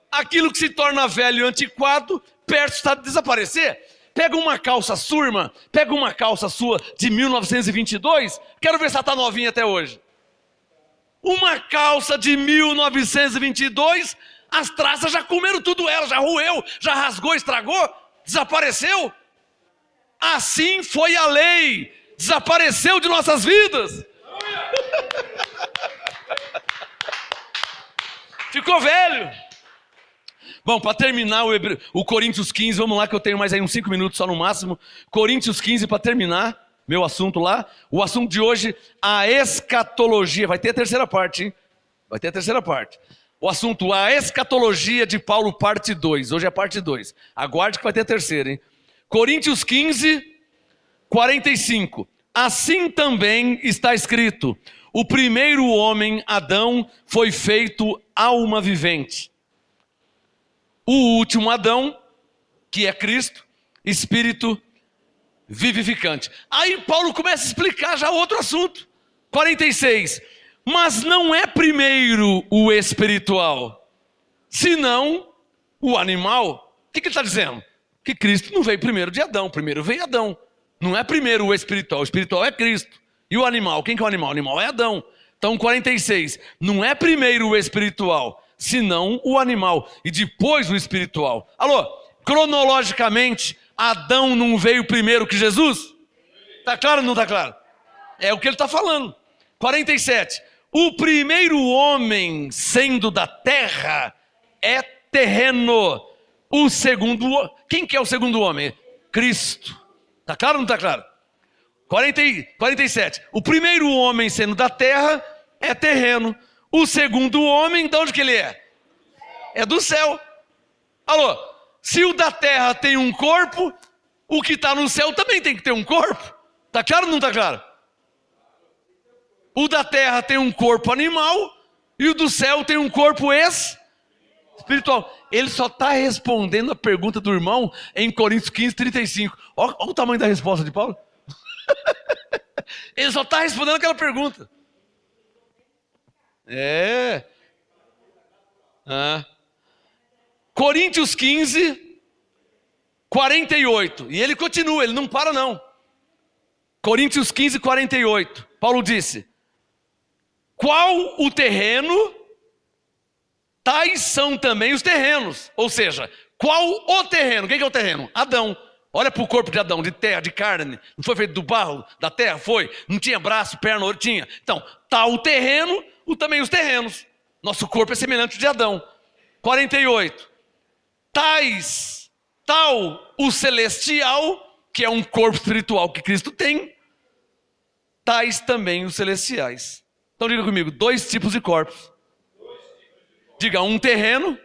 Aquilo que se torna velho e antiquado, perto está de desaparecer. Pega uma calça sua, irmã. Pega uma calça sua de 1922. Quero ver se ela está novinha até hoje. Uma calça de 1922, as traças já comeram tudo ela, já roeu, já rasgou, estragou, desapareceu. Assim foi a lei, desapareceu de nossas vidas. Ficou velho. Bom, para terminar o Coríntios 15, vamos lá que eu tenho mais aí uns 5 minutos só no máximo. Coríntios 15 para terminar, meu assunto lá. O assunto de hoje, a escatologia. Vai ter a terceira parte, hein? Vai ter a terceira parte. O assunto, a escatologia de Paulo, parte 2. Hoje é a parte 2. Aguarde que vai ter a terceira, hein? Coríntios 15, 45. Assim também está escrito: o primeiro homem, Adão, foi feito alma vivente. O último Adão, que é Cristo, espírito vivificante. Aí Paulo começa a explicar já outro assunto. 46. Mas não é primeiro o espiritual, senão o animal. O que ele está dizendo? Que Cristo não veio primeiro de Adão, primeiro veio Adão. Não é primeiro o espiritual é Cristo. E o animal, quem que é o animal? O animal é Adão. Então 46, não é primeiro o espiritual, senão o animal, e depois o espiritual. Alô, cronologicamente, Adão não veio primeiro que Jesus? Está claro ou não está claro? É o que ele está falando. 47, o primeiro homem sendo da terra é terreno. O segundo, quem que é o segundo homem? Cristo. Está claro ou não está claro? 47, o primeiro homem sendo da terra é terreno. O segundo homem, de onde que ele é? É do céu. Alô, se o da terra tem um corpo, o que está no céu também tem que ter um corpo. Está claro ou não está claro? O da terra tem um corpo animal e o do céu tem um corpo espiritual. Ele só está respondendo a pergunta do irmão em Coríntios 15, 35. Olha o tamanho da resposta de Paulo. Ele só está respondendo aquela pergunta. Coríntios 15, 48. E ele continua, ele não para não. Coríntios 15, 48. Paulo disse: qual o terreno, tais são também os terrenos. Ou seja, qual o terreno? Quem que é o terreno? Adão. Olha para o corpo de Adão, de terra, de carne. Não foi feito do barro, da terra? Foi. Não tinha braço, perna, olho, tinha. Então, tal o terreno, também os terrenos. Nosso corpo é semelhante ao de Adão. 48. Tal o celestial, que é um corpo espiritual que Cristo tem, tais também os celestiais. Então diga comigo, 2 tipos de corpos. Diga, um terreno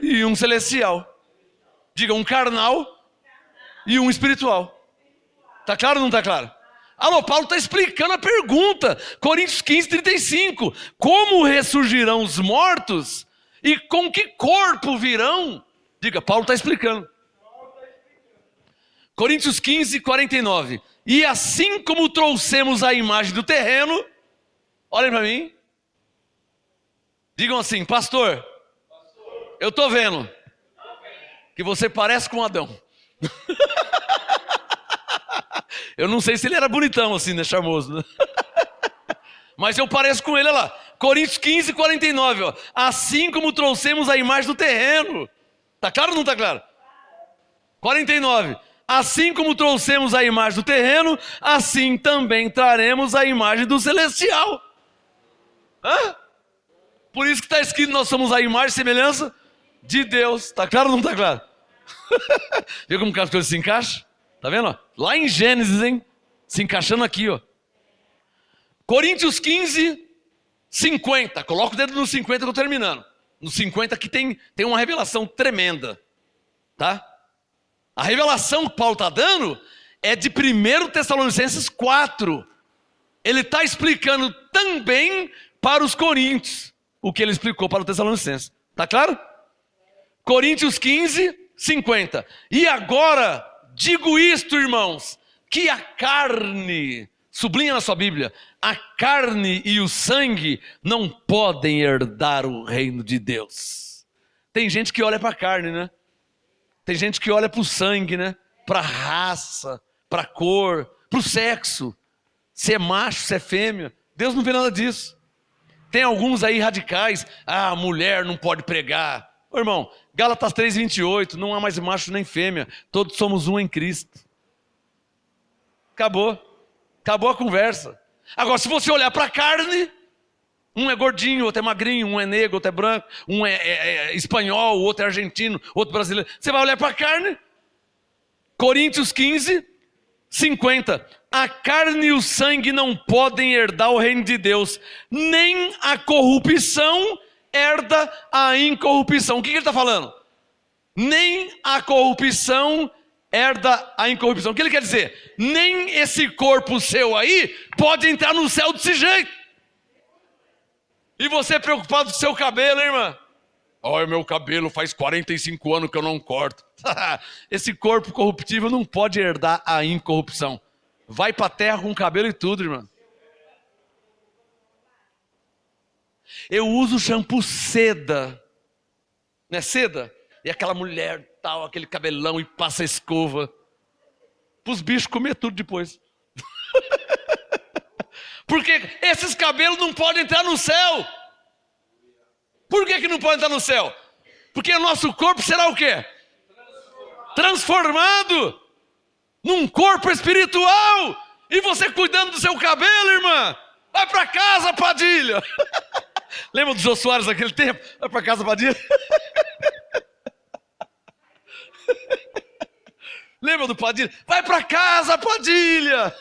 e um celestial. Diga, um carnal e um espiritual. Está claro ou não está claro? Alô, Paulo está explicando a pergunta. Coríntios 15, 35. Como ressurgirão os mortos e com que corpo virão? Diga, Paulo está explicando. Coríntios 15, 49. E assim como trouxemos a imagem do terreno, olhem para mim. Digam assim, pastor, eu estou vendo que você parece com Adão. Eu não sei se ele era bonitão assim, né, charmoso, né? Mas eu pareço com ele, olha lá. Coríntios 15, 49, ó. Assim como trouxemos a imagem do terreno. Tá claro ou não tá claro? 49. Assim como trouxemos a imagem do terreno, assim também traremos a imagem do celestial. Hã? Por isso que está escrito, nós somos a imagem e semelhança de Deus. Tá claro ou não tá claro? Viu como que as coisas se encaixam? Tá vendo? Ó? Lá em Gênesis, hein? Se encaixando aqui, ó. Coríntios 15, 50. Coloca o dedo no 50 que eu tô terminando. No 50 que tem uma revelação tremenda. Tá? A revelação que Paulo está dando é de 1 Tessalonicenses 4. Ele está explicando também para os coríntios o que ele explicou para os Tessalonicenses. Está claro? Coríntios 15, 50. E agora, digo isto, irmãos, que a carne, sublinha na sua Bíblia, a carne e o sangue não podem herdar o reino de Deus. Tem gente que olha para a carne, né? Tem gente que olha para o sangue, né? Para a raça, para a cor, para o sexo. Se é macho, se é fêmea. Deus não vê nada disso. Tem alguns aí radicais. Ah, a mulher não pode pregar. Ô, irmão, Gálatas 3:28, não há mais macho nem fêmea. Todos somos um em Cristo. Acabou. Acabou a conversa. Agora, se você olhar para a carne, um é gordinho, outro é magrinho, um é negro, outro é branco, um é espanhol, o outro é argentino, outro brasileiro. Você vai olhar para a carne. Coríntios 15, 50. A carne e o sangue não podem herdar o reino de Deus, nem a corrupção herda a incorrupção. O que ele está falando? Nem a corrupção herda a incorrupção. O que ele quer dizer? Nem esse corpo seu aí pode entrar no céu desse jeito. E você preocupado com o seu cabelo, hein, irmã? Olha, meu cabelo faz 45 anos que eu não corto. Esse corpo corruptível não pode herdar a incorrupção. Vai para a terra com cabelo e tudo, irmã. Eu uso shampoo seda. Não é seda? E aquela mulher tal, aquele cabelão e passa escova. Para os bichos comer tudo depois. Porque esses cabelos não podem entrar no céu. Por que não podem entrar no céu? Porque o nosso corpo será o quê? Transformado num corpo espiritual. E você cuidando do seu cabelo, irmã. Vai para casa, Padilha. Lembra do Jô Soares naquele tempo? Vai para casa, Padilha. Lembra do Padilha? Vai para casa, Padilha.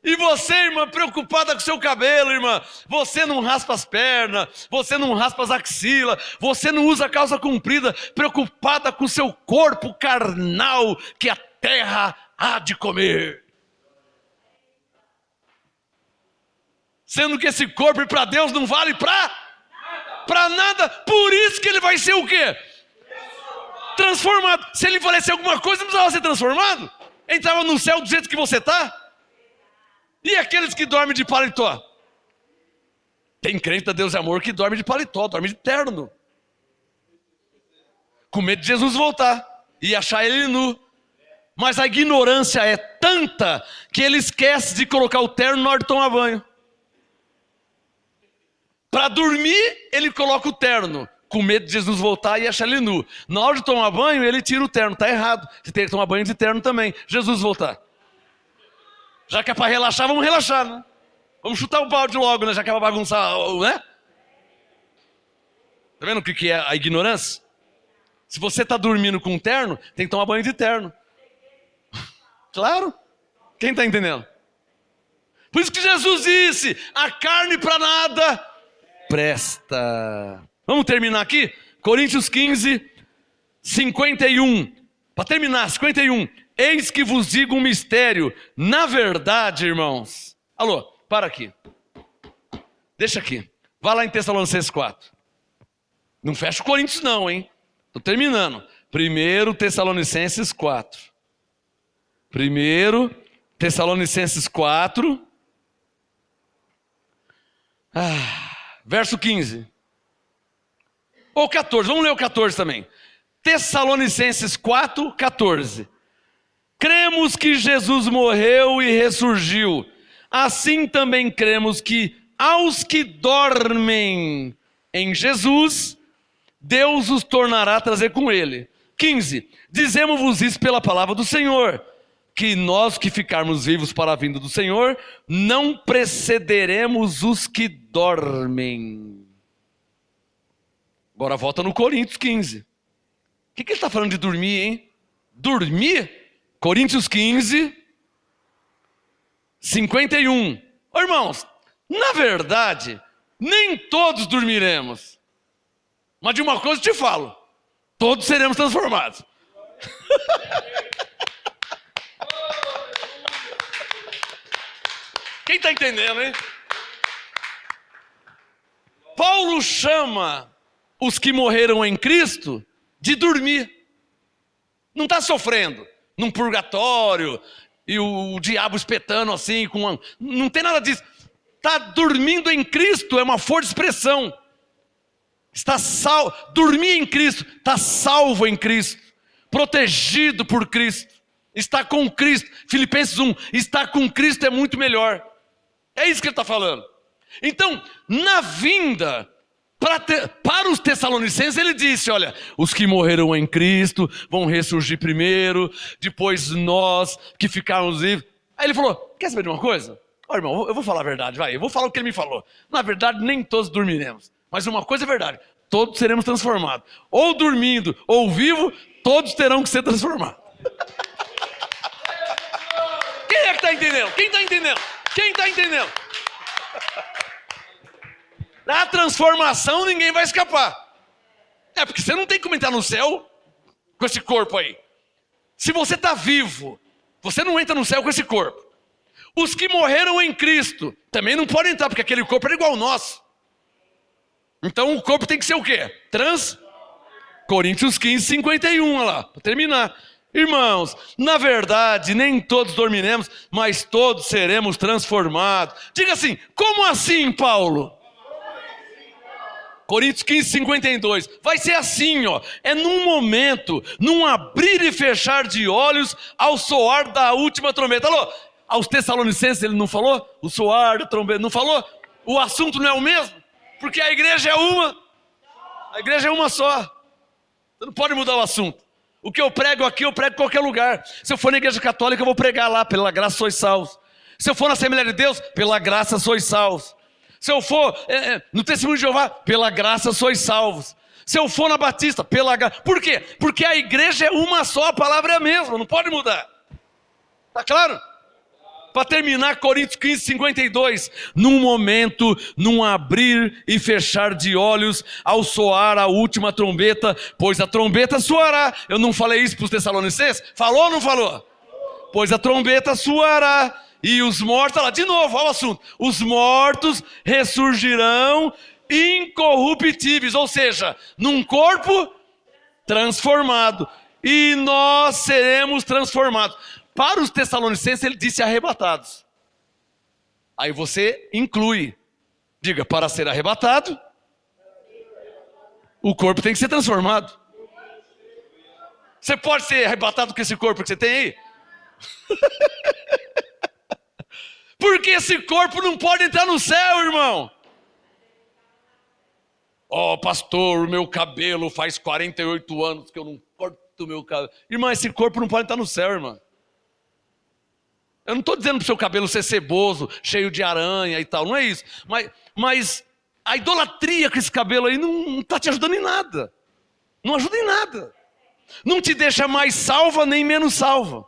E você, irmã, preocupada com o seu cabelo, irmã. Você não raspa as pernas, você não raspa as axilas, você não usa calça comprida, preocupada com o seu corpo carnal que a terra há de comer. Sendo que esse corpo para Deus não vale para nada. Por isso que ele vai ser o quê? Transformado. Se ele valesse alguma coisa, não precisava ser transformado. Entrava no céu do jeito que você está. E aqueles que dormem de paletó? Tem crente da Deus é Amor que dorme de paletó, dorme de terno. Com medo de Jesus voltar e achar ele nu. Mas a ignorância é tanta que ele esquece de colocar o terno na hora de tomar banho. Para dormir, ele coloca o terno. Com medo de Jesus voltar e achar ele nu. Na hora de tomar banho, ele tira o terno. Está errado. Você tem que tomar banho de terno também. Jesus voltar. Já que é para relaxar, vamos relaxar, né? Vamos chutar o balde logo, né? Já que é para bagunçar, né? Tá vendo o que é a ignorância? Se você está dormindo com um terno, tem que tomar banho de terno. Claro. Quem está entendendo? Por isso que Jesus disse, a carne para nada presta. Vamos terminar aqui? Coríntios 15, 51. Para terminar, 51. Eis que vos digo um mistério. Na verdade, irmãos. Alô, para aqui. Deixa aqui. Vá lá em Tessalonicenses 4. Não fecha o Coríntios não, hein? Estou terminando. 1 Tessalonicenses 4. 1 Tessalonicenses 4. Verso 15. Ou 14. Vamos ler o 14 também. Tessalonicenses 4, 14. Cremos que Jesus morreu e ressurgiu, assim também cremos que aos que dormem em Jesus, Deus os tornará a trazer com ele. 15. Dizemos-vos isso pela palavra do Senhor, que nós que ficarmos vivos para a vinda do Senhor, não precederemos os que dormem. Agora volta no Coríntios 15. O que ele está falando de dormir, hein? Dormir? Coríntios 15, 51. Ô, irmãos, na verdade, nem todos dormiremos. Mas de uma coisa eu te falo, todos seremos transformados. Quem está entendendo, hein? Paulo chama os que morreram em Cristo de dormir. Não está sofrendo num purgatório e o diabo espetando assim, não tem nada disso. Está dormindo em Cristo, é uma força de expressão. Está dormir em Cristo, está salvo em Cristo, protegido por Cristo, está com Cristo. Filipenses 1, estar com Cristo é muito melhor. É isso que ele está falando. Então, na vinda, para os Tessalonicenses, ele disse, olha, os que morreram em Cristo vão ressurgir primeiro, depois nós que ficarmos vivos. Aí ele falou, quer saber de uma coisa? Ó, irmão, eu vou falar a verdade, vai, eu vou falar o que ele me falou. Na verdade, nem todos dormiremos. Mas uma coisa é verdade, todos seremos transformados. Ou dormindo, ou vivo, todos terão que ser transformados. Quem é que está entendendo? Quem está entendendo? Quem está entendendo? Na transformação ninguém vai escapar. É porque você não tem como entrar no céu com esse corpo aí. Se você está vivo, você não entra no céu com esse corpo. Os que morreram em Cristo também não podem entrar, porque aquele corpo era igual ao nosso. Então o corpo tem que ser o quê? Coríntios 15, 51, olha lá, para terminar. Irmãos, na verdade, nem todos dormiremos, mas todos seremos transformados. Diga assim, como assim, Paulo? Coríntios 15, 52. Vai ser assim, ó. É num momento, num abrir e fechar de olhos, ao soar da última trombeta. Alô? Aos Tessalonicenses ele não falou? O soar da trombeta, não falou? O assunto não é o mesmo? Porque a igreja é uma. A igreja é uma só. Você não pode mudar o assunto. O que eu prego aqui, eu prego em qualquer lugar. Se eu for na igreja católica, eu vou pregar lá. Pela graça sois salvos. Se eu for na Assembleia de Deus, pela graça sois salvos. Se eu for no Testemunho de Jeová, pela graça sois salvos. Se eu for na Batista, pela graça. Por quê? Porque a igreja é uma só, a palavra é a mesma, não pode mudar. Está claro? Para terminar, Coríntios 15, 52. Num momento, num abrir e fechar de olhos, ao soar a última trombeta, pois a trombeta soará. Eu não falei isso para os Tessalonicenses? Falou ou não falou? Pois a trombeta soará. E os mortos, olha lá, de novo, olha o assunto. Os mortos ressurgirão incorruptíveis, ou seja, num corpo transformado. E nós seremos transformados. Para os Tessalonicenses, ele disse arrebatados. Aí você inclui. Diga, para ser arrebatado, o corpo tem que ser transformado. Você pode ser arrebatado com esse corpo que você tem aí? Porque esse corpo não pode entrar no céu, irmão. Ó, pastor, o meu cabelo faz 48 anos que eu não corto o meu cabelo. Irmão, esse corpo não pode entrar no céu, irmão. Eu não estou dizendo para o seu cabelo ser ceboso, cheio de aranha e tal, não é isso. Mas a idolatria com esse cabelo aí não está te ajudando em nada. Não ajuda em nada. Não te deixa mais salva nem menos salva.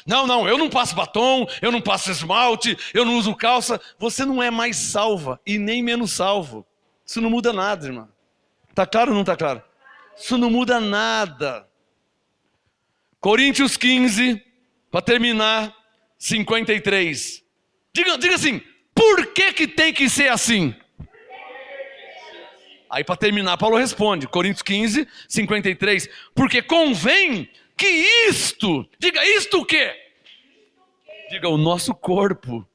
Não, eu não passo batom, eu não passo esmalte, eu não uso calça. Você não é mais salva e nem menos salvo. Isso não muda nada, irmão. Está claro ou não está claro? Isso não muda nada. Coríntios 15, para terminar, 53. Diga assim, por que tem que ser assim? Aí para terminar, Paulo responde, Coríntios 15, 53. Porque convém que isto, diga isto o quê? Diga o nosso corpo.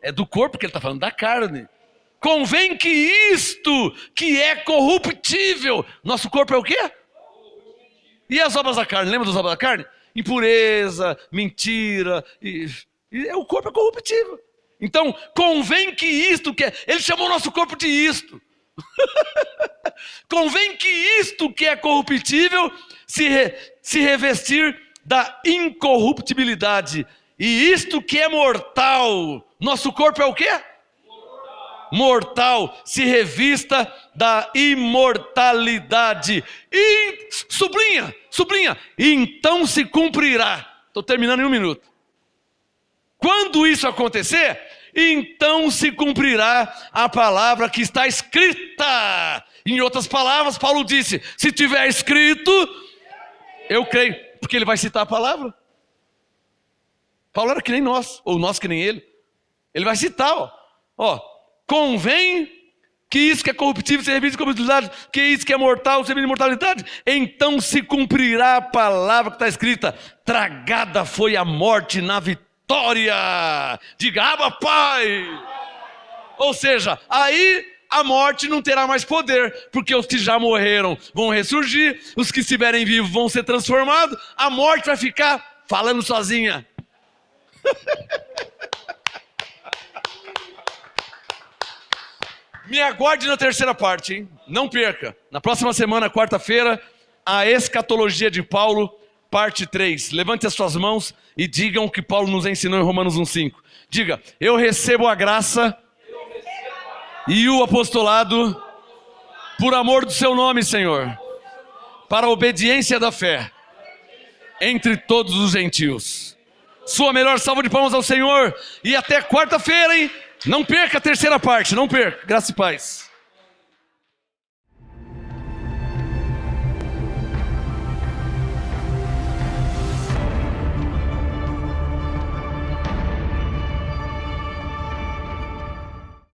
É do corpo que ele está falando, da carne. Convém que isto, que é corruptível, nosso corpo é o quê? E as obras da carne, lembra das obras da carne? Impureza, mentira, o corpo é corruptível. Então, convém que isto que é... Ele chamou o nosso corpo de isto. Convém que isto que é corruptível se revestir da incorruptibilidade. E isto que é mortal, nosso corpo é o quê? Mortal, se revista da imortalidade. E sublinha. Então se cumprirá. Estou terminando em 1 minuto. Quando isso acontecer, então se cumprirá a palavra que está escrita. Em outras palavras, Paulo disse: se tiver escrito, eu creio. Porque ele vai citar a palavra. Paulo era que nem nós, ou nós que nem ele. Ele vai citar, ó, convém que isso que é corruptível se reviste de corruptibilidade, que isso que é mortal se reviste de mortalidade. Então se cumprirá a palavra que está escrita: tragada foi a morte na vitória. Diga, Abba, Pai. Ou seja, aí a morte não terá mais poder, porque os que já morreram vão ressurgir, os que estiverem vivos vão ser transformados, a morte vai ficar falando sozinha. Me aguarde na terceira parte, hein? Não perca. Na próxima semana, quarta-feira, a escatologia de Paulo, parte 3. Levante as suas mãos e digam o que Paulo nos ensinou em Romanos 1,5. Diga: eu recebo a graça e o apostolado por amor do seu nome, Senhor, para a obediência da fé entre todos os gentios. Sua melhor salva de palmas ao Senhor. E até quarta-feira, hein? Não perca a terceira parte, não perca. Graça e paz.